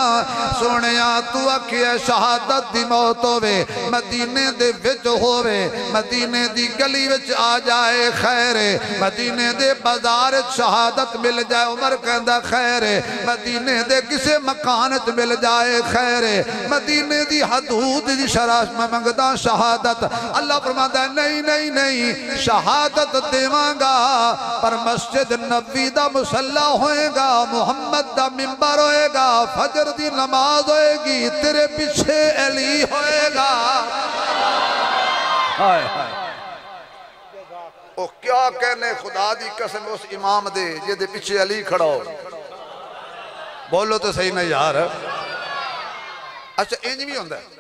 سونیا تو اکھیا شہادت دی موت ہوئے مدینے دے وچ ہوئے مدینے دی گلی وچ آ جائے خیر مدینے دے بازار شہادت مل جائے عمر کہندہ خیر مدینے دے کسے مکانت مل جائے خیر مدینے دی حدود دی شراش میں منگدہ شہادت اللہ فرماتا ہے نہیں نہیں نہیں شہادت دیواں گا پر مسجد نبی دا مسلح ہوئے گا محمد دا منبر ہوئے گا فجر دی نماز ہوئے گی تیرے پیچھے علی ہوئے گا او کیا کہنے خدا دی قسم اس امام دے یہ دے پیچھے علی کھڑا ہو بولو تو صحیح نہیں یار اچھا انج بھی ہوندہ ہے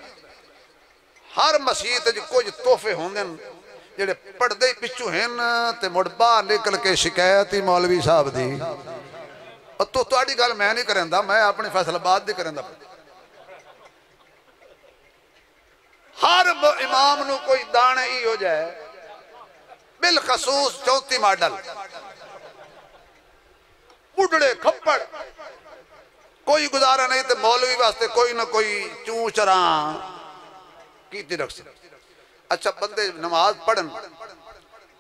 ہر مسیح تے جو کچھ تحفے ہوندے جڑے پڑھ دے پچھو ہیں تے مڑ باہر نکل کے شکایتی مولوی صاحب دی تو آڑی گل میں نہیں کریں دا میں اپنی فیصلہ بات دی کریں دا ہر امام نو کوئی دانے ہی ہو جائے بالخصوص 34 ماڈل بڑھڑے کھپڑ کوئی گزارا نہیں تے مولوی واسطے کوئی نہ کوئی چون چران کیتی رکھ سکتے اچھا بندے نماز پڑھن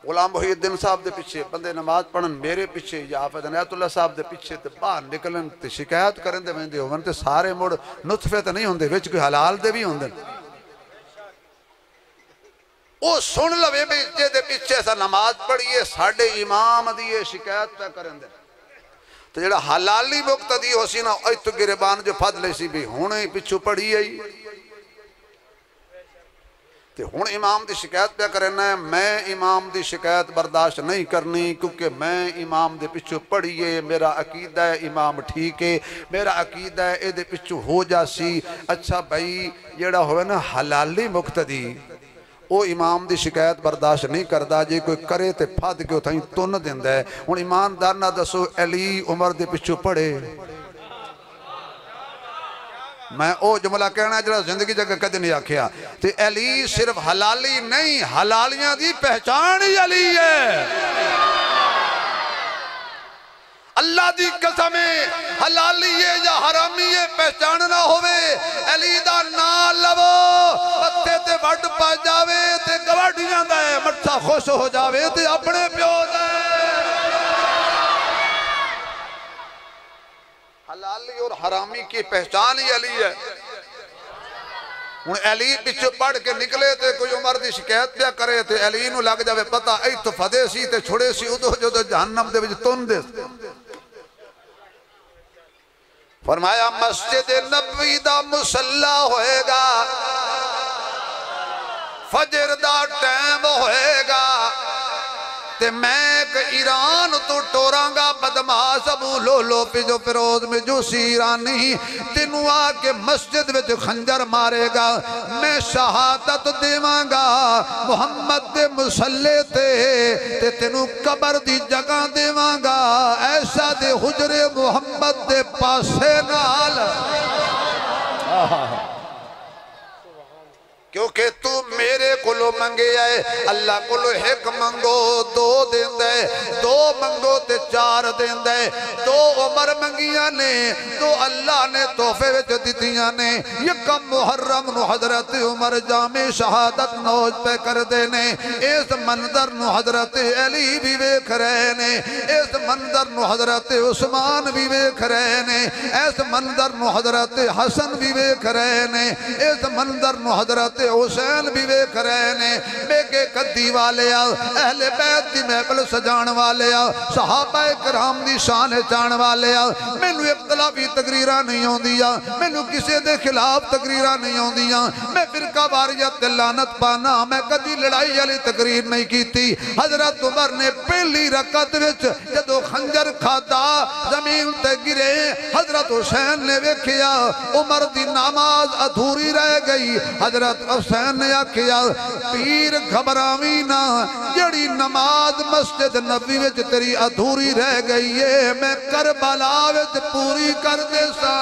غلام محی الدین صاحب دے پیچھے بندے نماز پڑھن میرے پیچھے یا حافظ عنایت اللہ صاحب دے پیچھے تے باہر نکلن تے شکایت کرن دے ویندے ہون تے سارے مڑ نطفے تے نہیں ہوندے وچ کوئی حلال دے بھی ہوندے او سن لوے بھی جے دے پیچھے سا نماز پڑھیے ساڑھے امام دیئے شکایت پہ کرن دے تو جڑا حلالی مقتدی ہو سی نا ایتو گربان جو پھد لے سی بھی ہونے پچھو پڑھی ہے ہون امام دی شکایت پہ کرنا ہے میں امام دی شکایت برداشت نہیں کرنی کیونکہ میں امام دے پچھو پڑھیے میرا عقیدہ ہے امام ٹھیک ہے میرا عقیدہ ہے اے دے پچھو ہو جاسی اچھا بھائی جیڑا ہوئے نا حلالی مقتدی او امام دی شکایت برداشت نہیں کردہ جے کوئی کرے تے پھاد کے اتھائیں تن دیندہ ہے ہون ایماندار نہ دسو علی عمر دے پچھو پڑھے میں او جملہ کہنا جڑا زندگی جگہ کدی نہیں آکھیا تے علی صرف حلالی نہیں حلالیاں دی پہچان ہی علی ہے اللہ دی قسمیں حلالی ہے یا حرامی ہے پہچان نہ ہوئے علی دا نا لبو پتے تے وڈ پا جاوے تے گواڑیاں دا ہے مٹھا خوش ہو جاوے تے اپنے پیو دا ہے حلالی اور حرامی کی پہچان ہی علی ہے ان علی پچھو پڑھ کے نکلے تے کوئی عمر دی شکایت پیا کرے تے علی نو لگ جاوے پتا ای تو فدے سی تے چھوڑے سی ادھو جو تو جہنم دے وچ تن دے فرمایا مسجد نبوی دا مسلح ہوئے گا فجر دا ٹائم ہوئے گا تے میں ایک ایران تو ٹورانگا بدماس ابو لولو پی جو فیروز میں جو سی ایرانی تینوں آکے مسجد میں جو خنجر مارے گا میں شہادت دیواں گا محمد دے مسلح تے تینوں قبر دی جگہ دیواں گا ایسا دے حجر محمد دے پاسے نال کیونکہ تو میرے کلو منگے آئے اللہ کلو ایک منگو دو دین دے دو منگو تے چار دین دے دو عمر منگیاں نے دو اللہ نے تحفے وچ دتیاں نے یکم محرم نو حضرت عمر جامع شہادت نوج پہ کر دینے اس منظر نو حضرت علی بھی ویکھ رہے نے اس منظر نو حضرت عثمان بھی ویکھ رہے نے اس منظر نو حضرت حسن بھی ویکھ رہے نے اس منظر نو حضرت حسین بھی ویکھ رہے نے میگے قدی والے آؤ اہل بیت دی محفل سجان والے آؤ صحابہ کرام دی شان چان والے آؤ مینوں اختلافی تقریراں نہیں ہوندیاں مینوں کسی دے خلاف تقریراں نہیں ہوندیاں میں فرقہ واریت لعنت پانا میں کدی لڑائی والی تقریر نہیں کیتی حضرت عمر نے پہلی رکعت وچ جدو خنجر کھادا زمین تے گرے حضرت حسین نے ویکھیا عمر دی نماز ادھوری رہ گئی حضرت حسین نے آکھیا پیر گھبراویں نہ جڑی نماز مسجد نبوی وچ تیری ادھوری رہ گئی ہے میں کربلا وچ پوری کر دے سا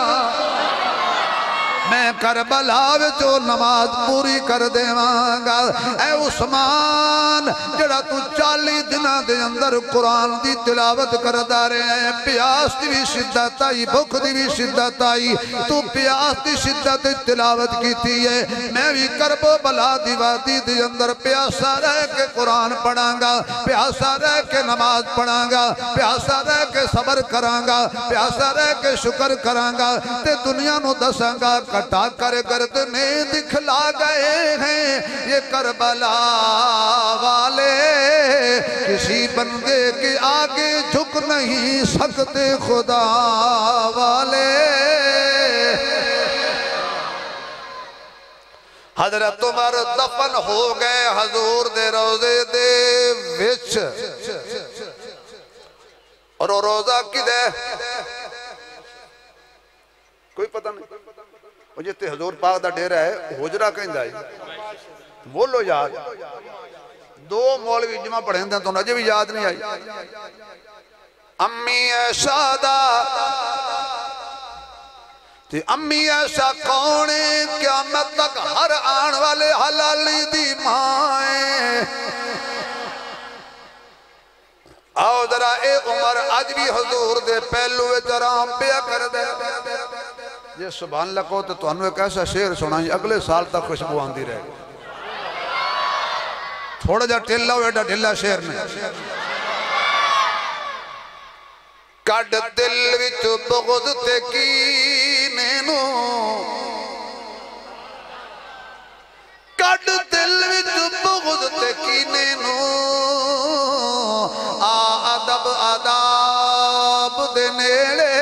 میں کربلا وچو نماز پوری کر دے مانگا اے عثمان جڑا تو 40 دنہ دے اندر قرآن دی تلاوت کردہ رہے ہیں پیاس دی بھی شدت آئی بھوک دی بھی شدت آئی تو پیاس دی شدت تلاوت کی تھی ہے میں بھی کرب و بلا دی وادی دی اندر پیاسا رہ کے قرآن پڑھاں گا پیاسا رہ کے نماز پڑھاں گا پیاسا رہ کے صبر کراں گا پیاسا رہ کے شکر کراں گا تے دنیا نو دساں گا کٹا کر گردنے دکھلا گئے ہیں یہ کربلا والے کسی بندے کے آگے جھک نہیں سکتے خدا والے حضرت عمر دفن ہو گئے حضور دے روزے دے وچ اور وہ روزہ کدے کوئی پتہ نہیں وہ جتے حضور پاک دا ڈیرہ ہے حجرہ کہیں دائی بولو یاد دو مولوی جمعہ پڑھیں دیں تو نجے بھی یاد نہیں آئی امی ایشا دا تی امی ایشا کونے قیامت تک ہر آن والے حلالی دی مائیں آؤ ذرا اے عمر آج بھی حضور دے پہلوے جرام پیا کر دے یہ سبحان اللہ کو تو انہوں ایک ایسا شعر سنائیں اگلے سال تک خوشبو آندھی رہے گی تھوڑا جا ٹھلا ہوئے ڈا ٹھلا شعر میں کڈ دل وچ بغض تے کینے نو کڈ دل وچ بغض تے کینے نو ادب آداب دے نیڑے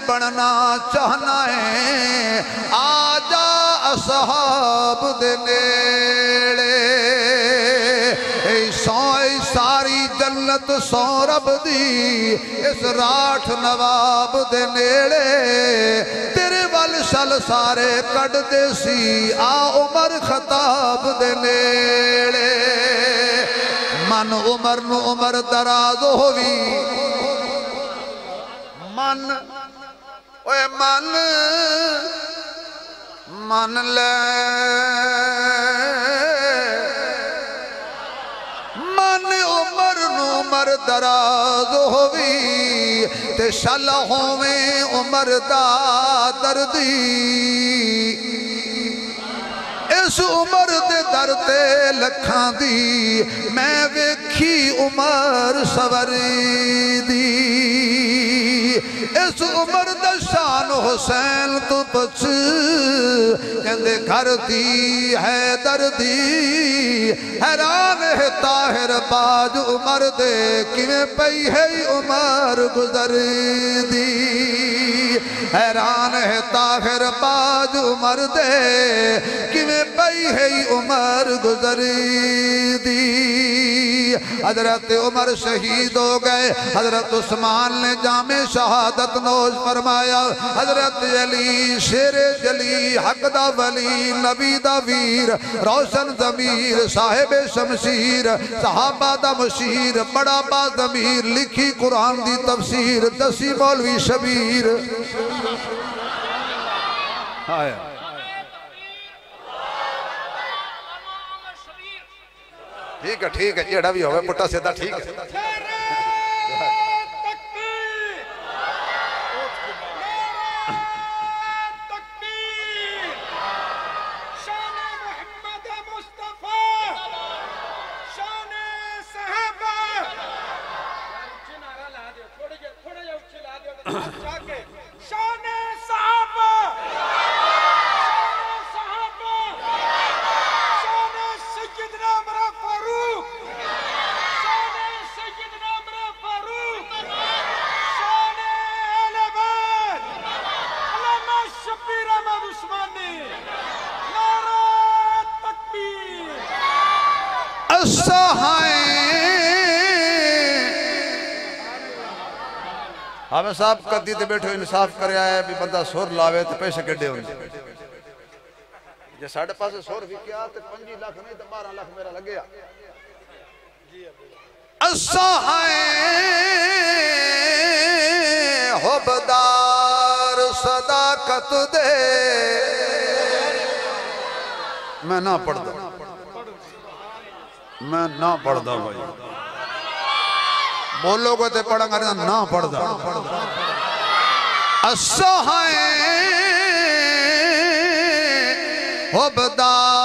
بڑھنا چاہنا ہے آجا اصحاب دے نیڑے سوئی ساری جنت سو رب دی اس راٹھ نواب دے نیڑے تیرے والشل سارے کڑ دے سی آ عمر خطاب دے نیڑے من عمر نو عمر دراز ہوئی من اوے من لے من عمر نو عمر دراز ہوئی تے شل ہوویں عمر دا دردی اس عمر دے درتے لکھاں دی میں ویکھی عمر سوری دی اس عمر دا شان حسین تو پچھ کہندے گھر دی ہے دردی حیران ہے طاہر باج عمر دے کیویں پئی ہے عمر گزر دی حیران ہے طاہر باج عمر دے کیویں پئی ہے عمر گزر دی حضرت عمر شہید ہو گئے حضرت عثمان نے جامع شہادت نوش فرمایا حضرت علی شیر جلی حق دا ولی نبی دا ویر روشن ضمیر صاحب شمشیر صحابہ دا مشیر بڑا با ضمیر لکھی قرآن دی تفسیر دسی مولوی شبیر ٹھیک ہے جیڑا بھی ہوئے پٹا سیدھا ٹھیک ہے ہمیں صاحب قدی تے بیٹھو انصاف کرے آئے بھی بندہ سور لاوے تے پیسے کڈے ہوندے جے ساڑھے پاسے سور بھی کیا تے 5 لاکھ نہیں تے 12 لاکھ میرا لگیا حبدار صداقت دے میں نہ پڑھ دا بھائی بولو گے تے پڑھا گا نہ پڑھ دا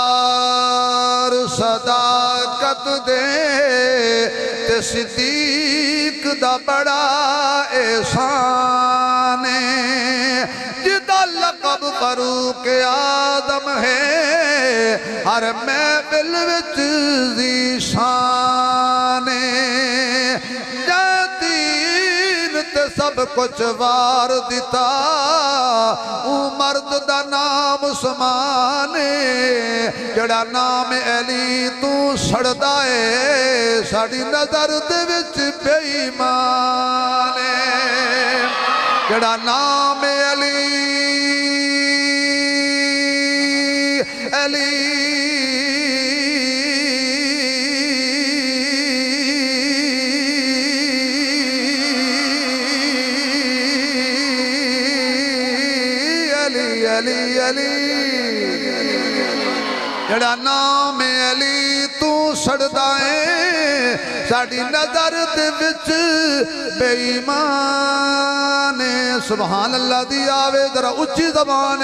حبدار صداقت دے تے صدیق دا بڑا احسان جدا لقب فاروق آدم ہے ہر محفل وچ ذیشان جدین تے سب کچھ وار دیتا مرد دا نام عثمان جڑا نام علی تو سڑدائے ساڑی نظر دے وچ بے ایمان جڑا نام علی جڑا نام علی تو سڑدائیں ساڑی نظر دے وچ بے ایمان سبحان اللہ دی آوے ذرا اچھی زبان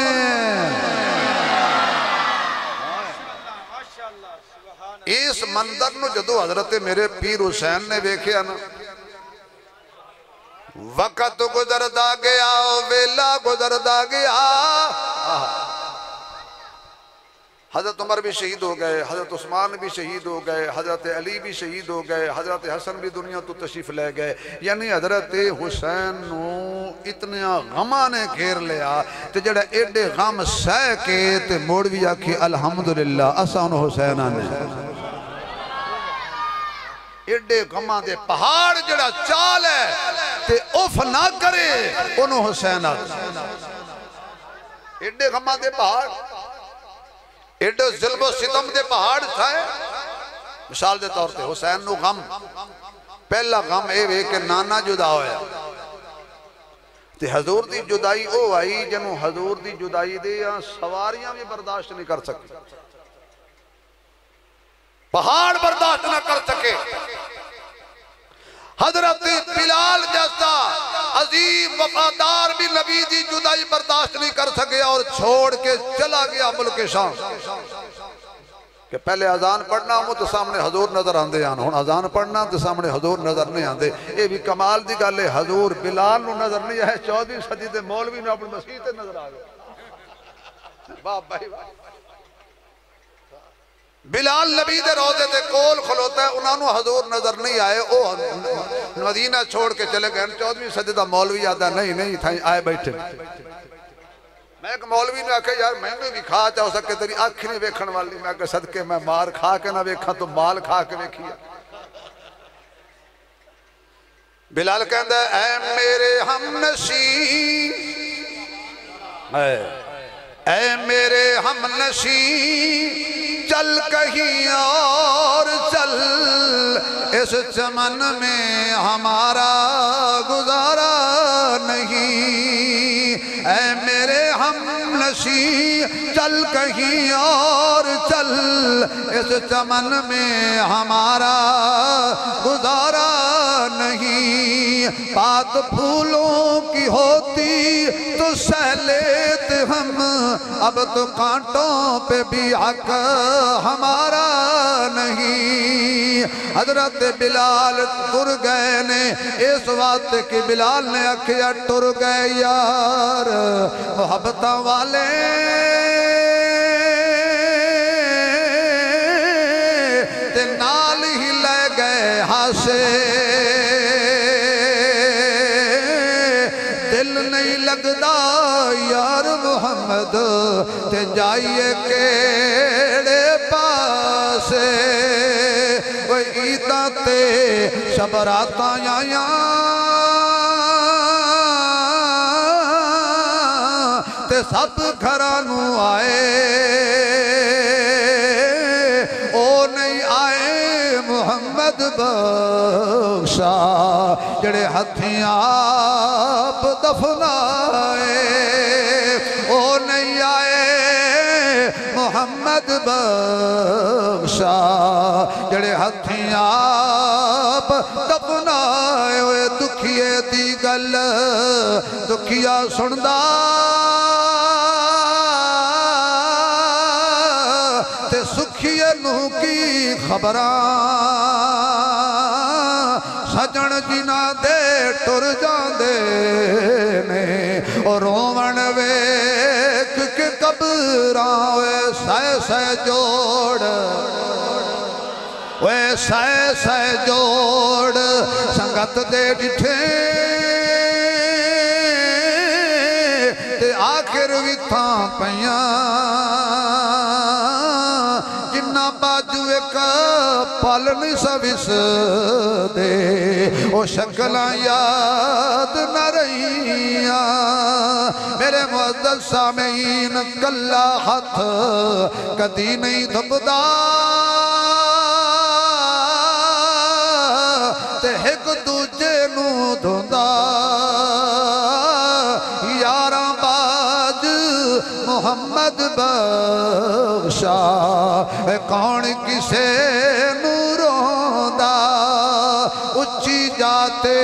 اس منظر نو جدو حضرت میرے پیر حسین نے دیکھیا نا وقت گزردا گیا ویلا گزردا گیا حضرت عمر بھی شہید ہو گئے حضرت عثمان بھی شہید ہو گئے حضرت علی بھی شہید ہو گئے حضرت حسن بھی دنیا تو تشریف لے گئے یعنی حضرت حسین نو اتنے غمہ نے گھیر لیا تو جڑا ایڈے غم سہ کے تے موڑ بھی آکھی الحمدللہ اسان حسین آنے ایڈے غمہ دے پہاڑ جڑا چال ہے تے اف نہ کرے انہوں حسین آنے ایڈے غمہ دے پہاڑ ایڈو ظلم و ستم دے پہاڑ تھائے مثال دے طور تے حسین نو غم پہلا غم اے وے کہ نانا جدا ہویا تے حضور دی جدائی او آئی جنہوں حضور دی جدائی دے یا سواریاں بھی برداشت نہیں کر سکتے پہاڑ برداشت نہ کر سکے حضرت بلال جیسا عظیم وفادار بھی نبی دی جدائی برداشت نہیں کر سکے اور چھوڑ کے چلا گیا ملک شام کہ پہلے اذان پڑھنا ہوں تو سامنے حضور نظر آندے آنا ہوں اذان پڑھنا تو سامنے حضور نظر نہیں آندے یہ بھی کمال دی گالے حضور بلال نو نظر نہیں آئے 14 صدی دے مولوی نے اپنی مسیح تے نظر آگئے باپ بھائی بلال نبی دے روزے تے کول کھلوتا ہے انہوں نے حضور نظر نہیں آئے مدینہ چھوڑ کے چلے گئے 14ویں صدی دا مولوی آدھا نہیں تھائیں آئے بیٹھے میں ایک مولوی نے آکھا یار میں نے بھی کھا چاہو سکے تیری آنکھ نہیں ویکھن والی میں کہ صدقے میں مار کھا کے نہ ویکھا تو مال کھا کے ویکھیا بلال کہندہ اے میرے ہم نشین اے میرے ہم نشین چل کہیں اور چل اس چمن میں ہمارا گزارا نہیں اے میرے ہم نشیں چل کہیں اور چل، اس چمن میں ہمارا گزارا نہیں، بات پھولوں کی ہوتی تو سہ لیتے ہم، اب تو کانٹوں پہ بھی حق ہمارا نہیں۔ حضرت بلال ٹر گئے نے اس وقت کہ بلال نے اکھیا ٹر گئے یار محبتاں والے، تے نال ہی لے گئے ہاسے، دل نہیں لگدا یار محمد تے جائیے کیڑے پاسے، وہ عیداں تے شبراتاں آیاں تے سب گھرانوں آئے، او نہیں آئے محمد بخشا جڑے ہتھیں آپ دفنائے، او نہیں آئے محمد بخشا جڑے ہتھیں آپ دفنائے، اوے دکھیے دی گل دکھیا سندا تے سکھیے نو کی خبراں، سجن جنہ دے ٹر جاندے نے، اور رومن ویکھ کے قبراں، وے سہ سہ جوڑ، وے سہ سہ جوڑ سنگت دے ڈٹھے، تے آخر بھی تھاں پیاں جنہ باجو ایک پل نہیں سوس دے، او شکلاں یاد نہ رہیاں، میرے معزز سامعین کلا ہاتھ کدی نہیں دھپدا، تے ایک دوجے نو دھوندا، یاراں باج محمد بخشا کون کسے نو روندا، اچھی جاتے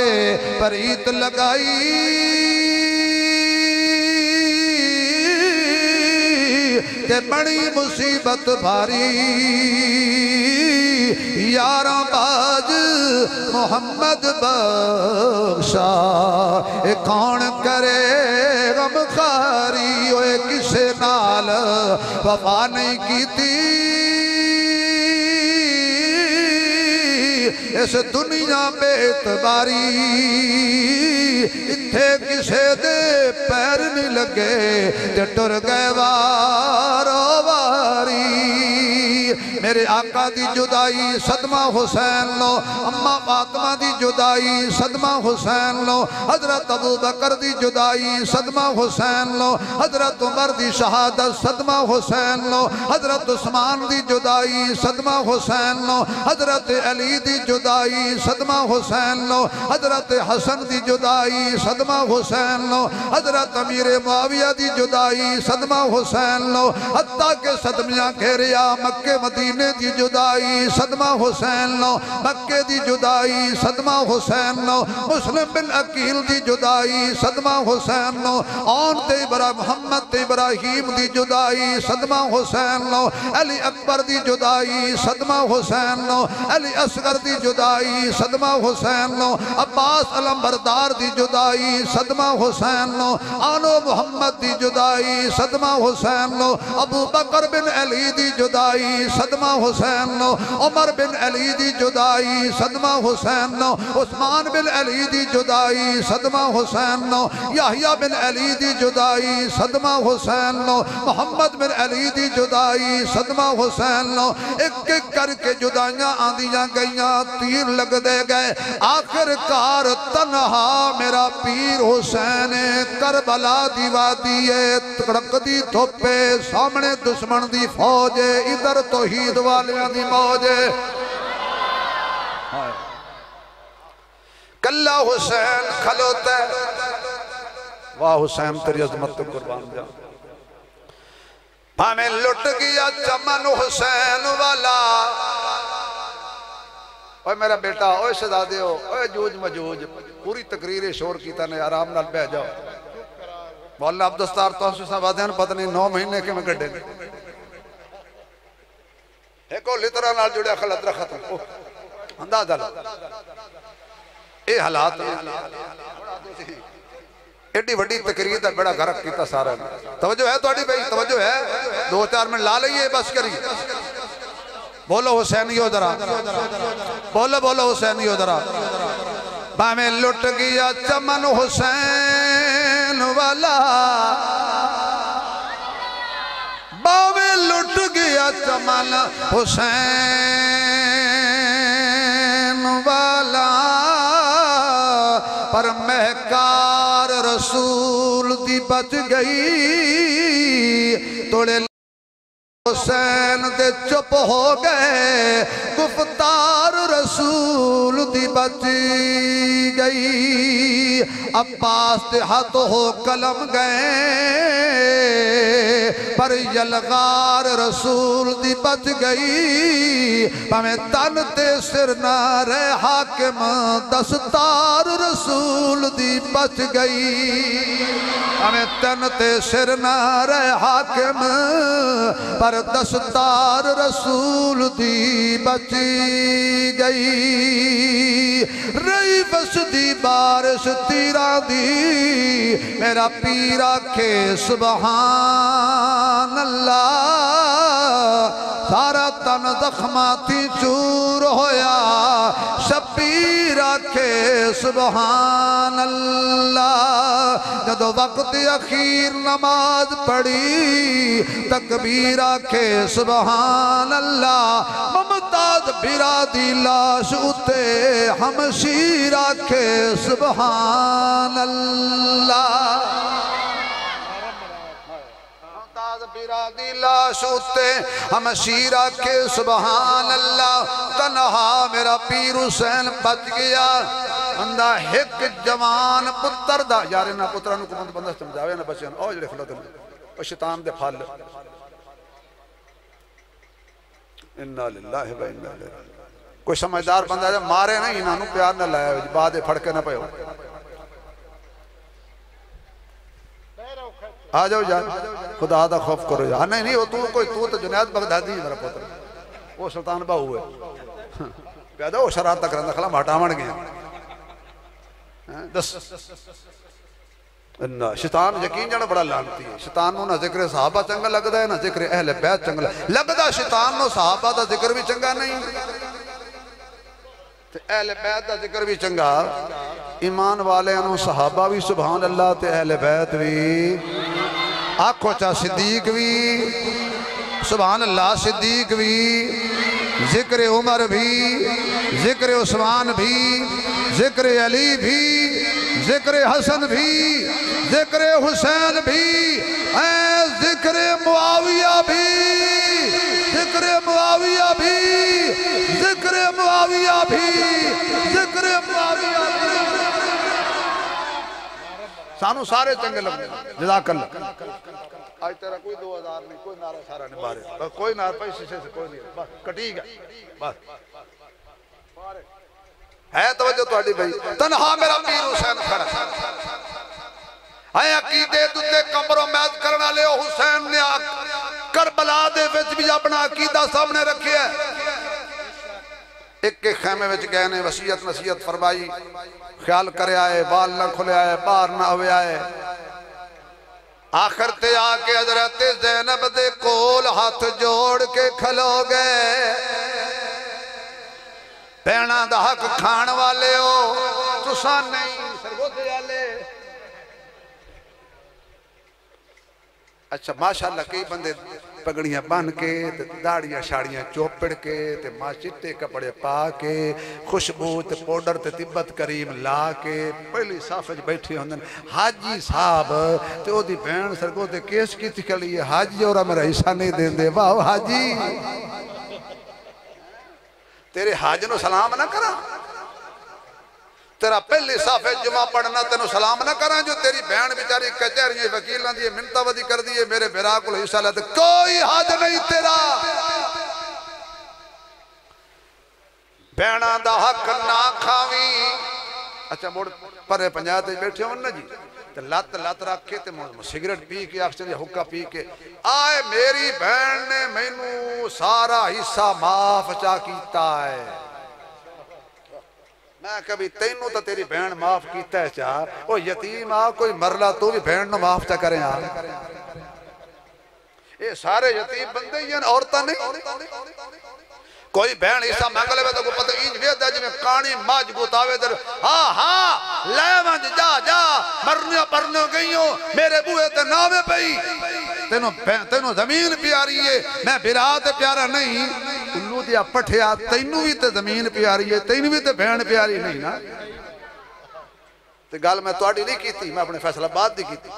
پریت لگائی کہ بڑی مصیبت بھاری، یاراں باج محمد بخشا کون کرے غم خاری، اوے کسے نال وفا نہیں کیتی، اس دنیا بے اعتباری، اتھے کسے دے پیر نہیں لگے تے ٹر گئے وارو واری، میرے آقا دی جدائی صدمہ حسین لو، اماں فاطمہ دی جدائی صدمہ حسین لو، حضرت ابو بکر دی جدائی صدمہ حسین لو، حضرت عمر دی شہادت صدمہ حسین لو، حضرت عثمان دی جدائی صدمہ حسین لو، حضرت علی دی جدائی صدمہ حسین لو، حضرت حسن دی جدائی صدمہ حسین لو، حضرت امیر معاویہ دی جدائی صدمہ حسین لو، حتیٰ کہ صدمیاں گھیریا مکہ مدینے دی جدائی صدمہ حسین لو، مکہ دی جدائی صدمہ حسین لو، مسلم بن عقیل دی جدائی صدمہ حسین لو، آن تے محمد تے ابراہیم دی جدائی صدمہ حسین لو، علی اکبر دی جدائی صدمہ حسین لو، علی اصغر دی جدائی صدمہ حسین لو، عباس علم بردار دی جدائی صدمہ حسین لو، آنو محمد دی جدائی صدمہ حسین لو، ابو بکر بن علی دی جدائی صدمہ حسین لو، عمر بن علی دی جدائی صدمہ حسین لو، عثمان بن علی دی جدائی صدمہ حسین لو، یحییٰ بن علی دی جدائی صدمہ حسین لو، محمد بن علی دی جدائی صدمہ حسین لو، ایک ایک کر کے جدائیاں آندیاں گئیاں، تیر لگ دے گئے، آخر کار تنہا میرا پیر حسین کربلا دی وادی تکڑک دی تھوپے، سامنے دشمن دی فوج، ادھر توحید والیاں دی موج، کلا حسین کھلوتا ہے، واہ حسین تیری عظمت تو قربان جا، ہمیں لٹ گیا چمن حسین والا اوہ میرا بیٹا اوہ شہزادے ہو اوہ جوج مجوج پوری تقریر شور کیتا نے آرام نال بہ جاؤ مولا عبدالستار توسو سنوادیان پتہ نہیں 9 مہینے کے میں گھڑے ایک اور لطرہ نال جڑے خلط رکھت انداز اللہ اے حالات ایڈی وڈی تقریر دا بڑا غرق کیتا سارا توجہ ہے تو اڈی بھائی توجہ ہے 2-4 منٹ لا لئیے بس کریے بولو حسینیو ذرا بولو حسینیو ذرا میں لٹ گیا چمن حسین والا باوے لٹ گیا چمن حسین والا پر مہکار رسول دی بچ گئی توڑے حسین دے چپ ہو گئے گفتار رسول دی بچ گئی عباس دے ہاتھ ہو قلم گئے پر یلغار رسول دی بچ گئی ہمیں تن تے سر نہ رہے حاکم دستار رسول دی بچ گئی ہمیں تن تے سر نہ رہے حاکم پر دستار رسول دی بچ گئی رہی بس دی بارش تیرا دی میرا پیرا کے سبحان اللہ سارا تن زخماتی چور ہویا شبیر کے سبحان اللہ جدو وقت اخیر نماز پڑھی تکبیر کے سبحان اللہ ممتاز برادی لاش اتے ہمشیر کے سبحان اللہ برادی لاش اتے ہمشیر کے سبحان اللہ تنہا میرا پیر حسین بچ گیا اندہ ایک جوان پتر دا یارے نا پترانو کو بندہ سمجھاوے نا بچے او جڑے خلوتے ہیں او شیطان دے پھال انہا للہ و انہا للہ کوئی سمجھدار بندہ جب مارے نہیں انہوں پیار نہ لائے بعد پھڑکے نہ پہو آ جاؤ جان خدا دا خوف کرو جان نہیں تو کوئی تو جنید بغدادی میرا پتر وہ سلطان باہو ہے پیدا وہ شرارت تک رہندا خلا مہٹا مڑ گیا دس شیطان یقین جانا بڑا لانتی ہے شیطان نو نہ ذکر صحابہ چنگا لگتا ہے نہ ذکر اہل بیت چنگا لگتا شیطان نو صحابہ دا ذکر بھی چنگا نہیں اہل بیت دا ذکر بھی چنگا ایمان والے انہوں صحابہ بھی سبحان اللہ تے اہل بیت بھی آنکھو چاہ صدیق بھی سبحان اللہ صدیق بھی ذکر عمر بھی ذکر عثمان بھی ذکر علی بھی ذکر حسن بھی ذکر حسین بھی ذکر معاویہ بھی ذکر معاویہ بھی ذکر معاویہ بھی ذکر معاویہ بھی سانو سارے چنگے لگنے جزاک اللہ آج تیرا کوئی 2000 نہیں کوئی نعرہ سارا نہیں بارے کوئی نعرہ پیسے سے کوئی نہیں بس کٹی گا بس ہے توجہ تو اڈی بھائی تنہا میرا پیر حسین کھڑا ہے عقیدے دوتے کمروں میز کرنا لے حسین نے کربلا دے وچ بھی اپنا عقیدہ سامنے رکھے ہے ایک خیمے وچ گئے نے وصیت نصیحت فرمائی خیال کرے آئے بال نہ کھلے آئے باہر نہ ہوئے آئے آخر تے آکے حضرت زینب دے کول ہاتھ جوڑ کے کھلو گئے پینا دا حق کھان والے ہو تسان نہیں سرگو دے آلے اچھا ماشاءاللہ کئی بندے پگڑیاں بان کے داڑیاں شاڑیاں چوپڑ کے ماں چٹے کپڑے پا کے خوشبو تے پوڈر تے تبت کریم لا کے پہلی صافج بیٹھی ہوندن حاجی صاحب تے او دی بین سرگو تے کیس کی تکلی ہے حاجی اورا میرا حصہ نہیں دین دے واہ حاجی تیرے حاج نو سلام نہ کرا تیرا پہلی صافے جمعہ پڑھنا تینوں سلام نہ کریں جو تیری بہن بیچاری کچہریاں وکیلاں دی منتہ ودی کر دیئے میرے بھرا کو حصہ لیتے کوئی حد نہیں تیرا بہناں دا حق نہ کھاویں اچھا موڑ پرے پنجاتے بیٹھے ہوں نا جی لات رکھ کے سگریٹ پی کے اکثر یا حکا پی کے آئے میری بہن نے مینوں سارا حصہ معاف چا کیتا ہے میں کبھی تینوں تا تیری بہن معاف کیتا ہے چاہ وہ یتیم آ کوئی مرلہ تو بھی بہن نو معاف چا کریں آ یہ سارے یتیم بندے ہیں عورتہ نہیں کوئی بہن حصہ مانگلے میں تو کو پتہ اینج وید ہے جی میں کانی ماج گتاوے در ہاں لے منج جا مرنیوں پرنیوں گئیوں میرے بوئے تے نامے پئی تینوں زمین پیاری ہے میں برات پیارا نہیں اللہ دیا پٹھیا تینوں بھی تے زمین پیاری ہے تینوں بھی تے بہن پیاری نہیں نا تے گال میں توڑی نہیں کی تھی میں اپنے فیصلہ بات دی کی تھی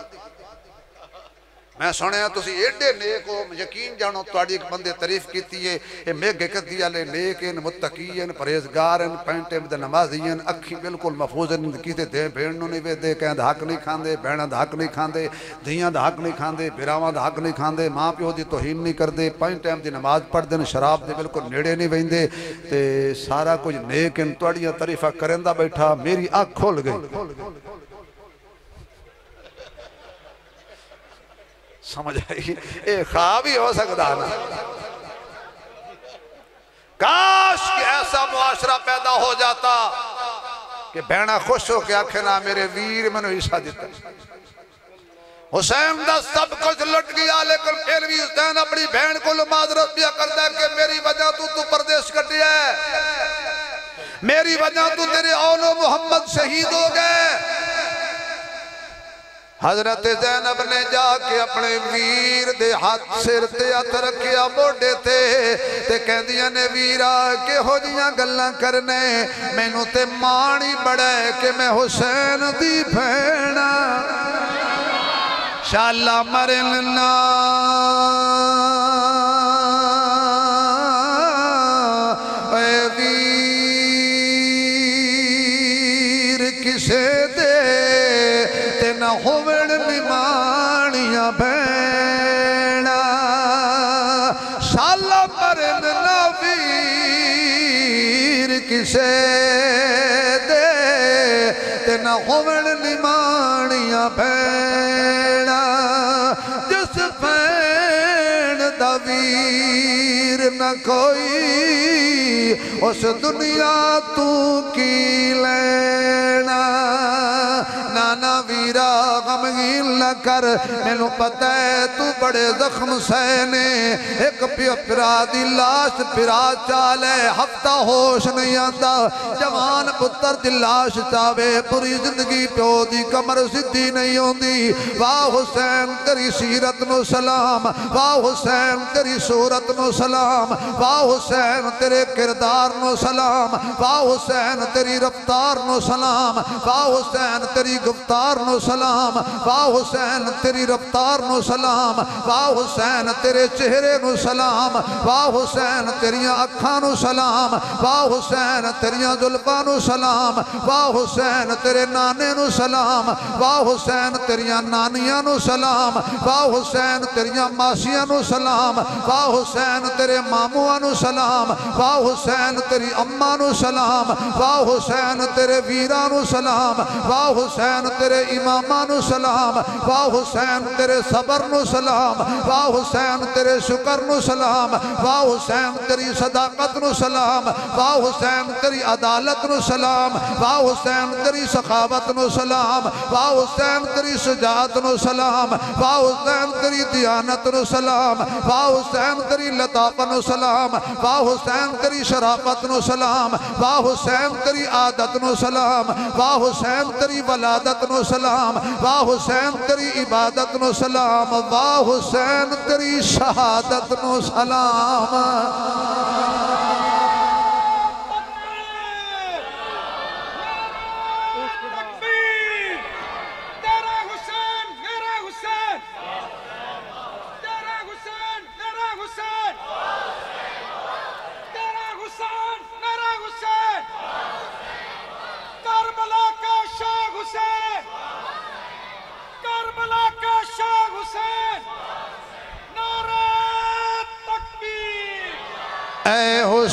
میں سنے ہیں تسی ایڈے نیک ہو یقین جانو توڑی ایک بندے تعریف کیتی ہے یہ میگے کتی آلے نیک ہیں متقی ہیں پریزگار ہیں پینٹے میں نمازی ہیں اکھی بالکل محفوظ ہیں کیتے دے بھیڑنوں نہیں دے کہیں دھاک نہیں کھاندے بہنہ دھاک نہیں کھاندے دھیاں دھاک نہیں کھاندے بیراواں دھاک نہیں کھاندے ماں پیو دی توہین نہیں کر دے پینٹے میں نماز پڑھ دے شراب دے بالکل نیڑے نہیں ویندے تے سارا کچھ نیک ہیں توڑیاں تعریفہ کرندہ بیٹھا میری آنکھ کھول گئی سمجھ آئی ایک خواب ہی ہو سکتا نا کاش کہ ایسا معاشرہ پیدا ہو جاتا کہ بہنہ خوش ہو کے آنکھیں نا میرے ویر میں نے حصہ دیتا حسین دا سب کچھ لٹ گیا لیکن پھر بھی حسین اپنی بہن کو معذرت بھی کرتا ہے کہ میری وجہ تو پردیش کٹی ہے میری وجہ تو تیرے اولو محمد شہید ہو گئے حضرت زینب نے جا کے اپنے ویر دے ہاتھ سر تے ہاتھ رکھیا موڑے تے کہندیاں نے ویرا کہ ہو جیاں گلاں کرنے مینوں تے مانی بڑے کہ میں حسین دی بھینا شالا مرننا اے ویر کسے دے تے نہ ہووڑ نمانیاں بھینا شالا مرننا ویر کسے دے تے نہ ہووڑ نمانیاں بھینا جس بھین دا ویر نہ کوئی اس دنیا تو کی لینا نانا ویرا غمگین نہ کر مینوں پتہ ہے تو بڑے زخم سہنے ایک پیرا دی لاش پیرا چالے ہفتہ ہوش نہیں آتا جوان پتر دی لاش چاوے پوری زندگی پیو دی کمر سدھی نہیں ہوندی واہ حسین تیری سیرت نو سلام واہ حسین تیری صورت نو سلام واہ حسین تیرے کردار نو سلام واہ حسین تیری رفتار نو سلام واہ حسین تیری گفتار نو سلام واہ حسین تیری رفتار نو سلام واہ حسین تیرے چہرے نو سلام واہ حسین تیریاں اکھاں نو سلام واہ حسین تیریاں زلفاں نو سلام واہ حسین تیرے نانے نو سلام واہ حسین تیریاں نانیاں نو سلام واہ حسین تیریاں ماسیاں نو سلام واہ حسین تیرے ماموآں نو سلام واہ حسین تیری اماں نو سلام واہ حسین تیرے ویراں نو سلام واہ حسین تیرے اماماں نو سلام واہ حسین تیرے صبر نو سلام واہ حسین تیرے شکر نو سلام واہ حسین تیری صداقت نو سلام واہ حسین تیری عدالت نو سلام واہ حسین تیری سخاوت نو سلام واہ حسین تیری شجاعت نو سلام واہ حسین تیری دیانت نو سلام واہ حسین تیری لطافت نو سلام واہ حسین تیری شرافت نو سلام واہ حسین تیری عادت نو سلام واہ حسین تیری ولادت نو سلام واہ حسین تیری عبادت نو سلام واہ حسین تیری شہادت نو سلام کربلا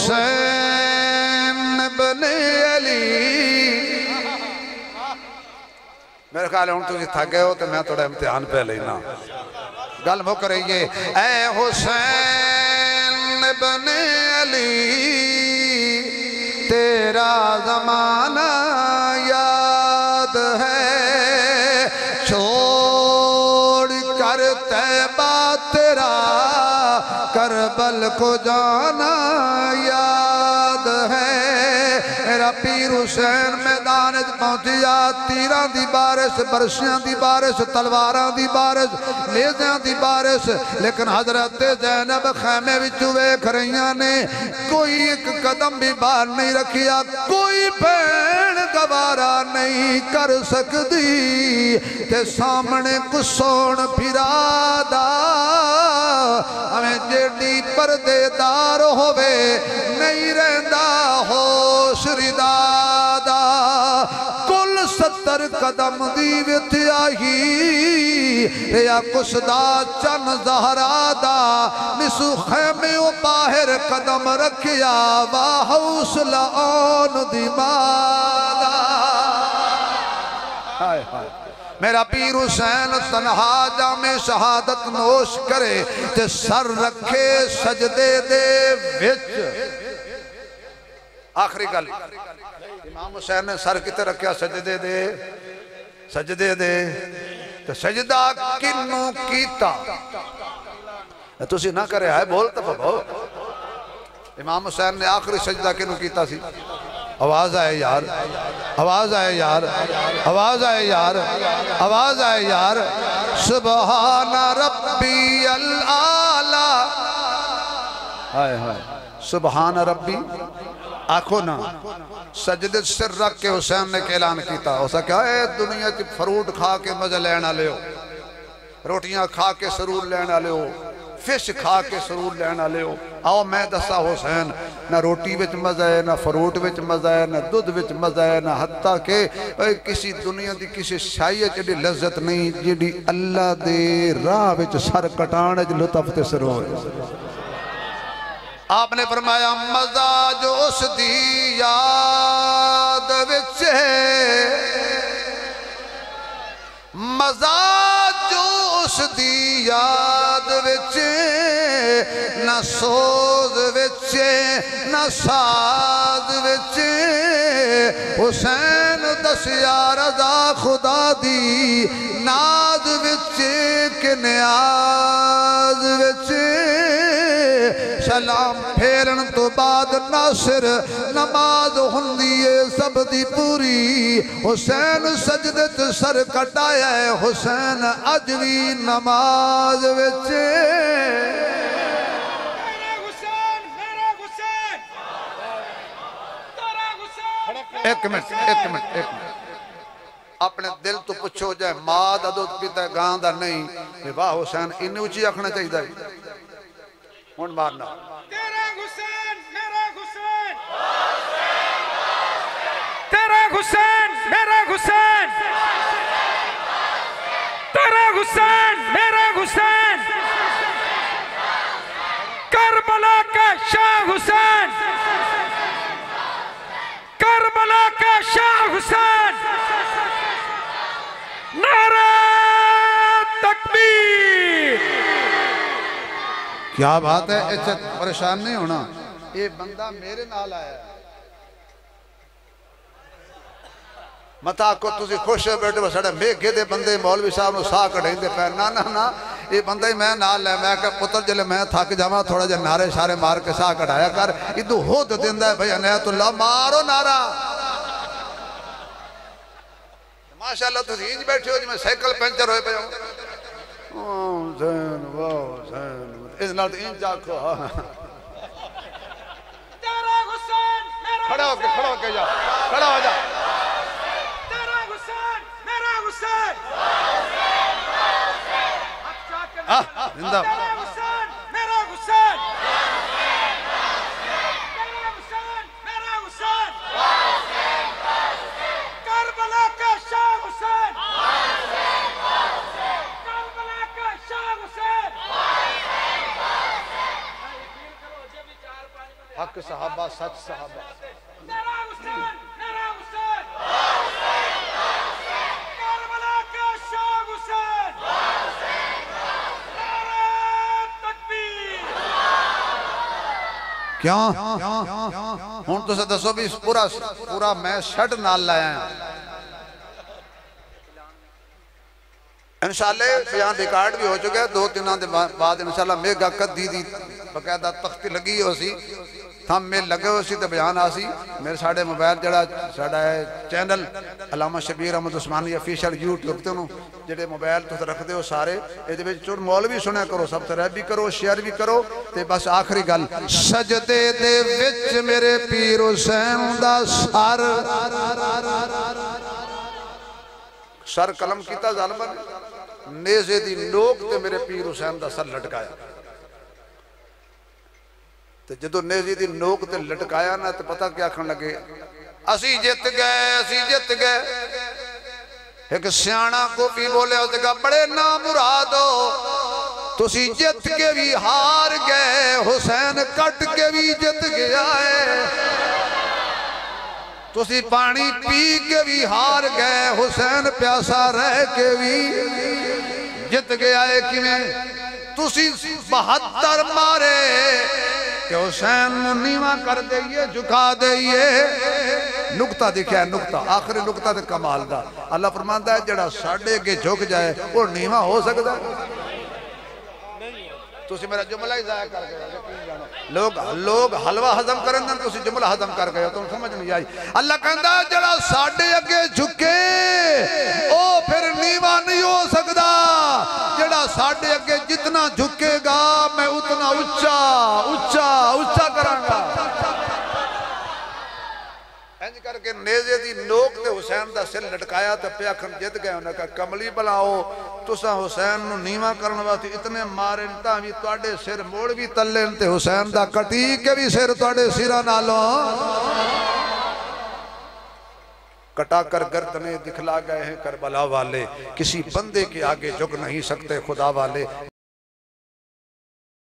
حسین بن علی میرے خیال ہے تھی تھک گئے ہو تو میں تھوڑا امتحان پہ لینا گل مک رہی ہے اے حسین بن علی تیرا زمانہ یاد ہے چھوڑ کر طیبہ تیرا کربل کو جانا یاد ہے میرا پیر حسین میدان پہنچیا تیران دی بارش برشیاں دی بارش تلواراں دی بارش نیزیاں دی بارش لیکن حضرت زینب خیمے وچوں ویکھ رہیاں نے کوئی ایک قدم بھی باہر نہیں رکھیا کوئی بہن گوارا نہیں کر سکتی تے سامنے کسون پھرادا ہمیں جیڑی پردے دار ہوئے نہیں رہندا ہوش ردادا کل 70 قدم دیوت آہی ریا کسدا چن زہرادا نسو خیمے و باہر قدم رکھیا واہوسلا آن دیمادا میرا پیر حسین تنہا جام شہادت نوش کرے تے سر رکھے سجدے دے وچ آخری گل امام حسین نے سر کتے رکھیا سجدے دے تو سجدہ کنوں کیتا تسی نہ کرے آئے بولتا بابا امام حسین نے آخری سجدہ کنوں کیتا سی آواز آئے یار آواز آئے یار آواز آئے یار آواز آئے یار سبحان ربی العالی سبحان ربی آنکھو نا سجدے سر رکھ کے حسین نے اعلان کیتا ہو سکا اے دنیا کی فروٹ کھا کے مزہ لینا لے ہو روٹیاں کھا کے سرور لینا لے ہو فش کھا کے سرور لینا لے ہو آؤ میں دسا حسین نہ روٹی وچ مزہ ہے نہ فروٹ وچ مزہ ہے نہ دودھ وچ مزہ ہے نہ حتیٰ کہ کسی دنیا دی کسی شائع چڑی لذت نہیں جیڑی اللہ دے راہ وچ سر کٹانے جو لطف تے سرور آپ نے فرمایا مزہ جو اس دی یاد وچ مزہ جو اس دی یاد وچ نہ سوز وچ نہ ساز وچ حسین دسیا رضا خدا دی ناز وچ کہ نیاز وچ سلام پھیرن تو بعد ناصر نماز ہندیے سب دی پوری حسین سجدت سر کٹایا ہے حسین اجوی نماز وچے ایک منٹ اپنے دل تو پچھو جائے ماں دا دودھ پیتا ہے گاں دا نہیں واہ حسین انہیں اچھی رکھنا چاہیے دا ہون مارنا تیرا حسین میرا حسین تیرا حسین میرا حسین تیرا حسین میرا حسین کربلا کا شاہ حسین کربلا کا شاہ حسین نعرہ تکبیر کیا بات ہے ایسے پریشان نہیں ہونا یہ بندہ میرے نال آیا ہے متا کو تسی خوش ہے بیٹھے بسڑے میگے دے بندے مولوی صاحب نو ساہ کڑھیں دے پہن نا یہ بندہ ہی میں نال ہے میں کہ پتر جلے میں تھا کہ جامعہ تھوڑا جا نعرے شارے مار کے ساہ کڑھایا کر ادھو ہود دیندہ ہے بھئی انیت اللہ مارو نعرہ ماشاءاللہ تسی ہی بیٹھے ہو جی میں سائیکل پینچر ہوئے پہ ہوں زین واہ زین اس نال تو انچ آکھو تیرا حسین میرا کھڑا ہو کے جا کھڑا ہو جا تیرا حسین میرا حسین زندہ تیرا حسین میرا حسین تیرا حسین میرا حسین کربلا کا شاہ حسین کربلا کا شاہ حسین حق حق صحابہ سچ صحابہ میرا حسین میرا حسین کربلا کا شاہ حسین نعرہ تکبیر کیوں ہوں تو سے دسو بھی پورا میں شٹ نال لایا ہیں انشاءاللہ بیان ریکارڈ بھی ہو چکے ہیں 2-3 دن بعد انشاءاللہ میگا قدی دی بقیدہ تختی لگی ہو سی تھم میں لگے ہو سی تو بیان آسی میرے ساڑھے موبائل جڑا ساڑھا ہے چینل علامہ شبیر احمد عثمانی افیشل یوٹیوب تے انہوں جڑے موبائل تو رکھ دے ہو سارے یہ دے چون مول بھی سنے کرو سبسکرائب بھی کرو شیئر بھی کرو تے بس آخری گل سجدے دے وچ میرے پیر حسین دا سر قلم کیتا ظالمہ نے نیزے دی نوک تے میرے پیر حسین دا سر لٹکایا تے جدو نیزے دی نوک تے لٹکایا نا تے پتہ کیا کھن لگے اسی جت گئے ایک سیانا کو بھی بولے اس کا بڑے نامرادو تسی جت کے بھی ہار گئے حسین کٹ کے بھی جت گیا ہے تسی پانی پی کے بھی ہار گئے حسین پیاسا رہ کے بھی جت گیا ہے کیویں تسی 72 مارے کہ حسین نیواں کر دئیے جھکا دئیے نکتہ دکھیا ہے نکتہ آخری نکتہ دے کمال دا اللہ فرماندہ ہے جڑا ساڑھے کے جھک جائے وہ نیواں ہو سکتا ہے تسی میرا جملہ ہی ضائع کر گئے لوگ حلوہ حضم کریں دن تسی جملہ حضم کر گئے تم سمجھ نہیں آئی اللہ کہندہ ہے جڑا ساڑھے اگے جھکے او پھر نیواں نہیں ہو سکتا جڑا ساڑھے اگے جتنا جھکے گا میں اتنا اچھا کرانگا انج کر کے نیزے دی نوک تے حسین دا سر لٹکایا تے پیاکھن جت گئے انہوں نے کہا کملی بلاؤ تسا حسین نو نیواں کرنے واسطے اتنے مارن تاوی تواڈے سر موڑ بھی تلن تے حسین دا کٹی کے بھی سر تواڈے سرا نالو کٹا کر گردنے دکھلا گئے ہیں کربلا والے کسی بندے کے آگے جھک نہیں سکتے خدا والے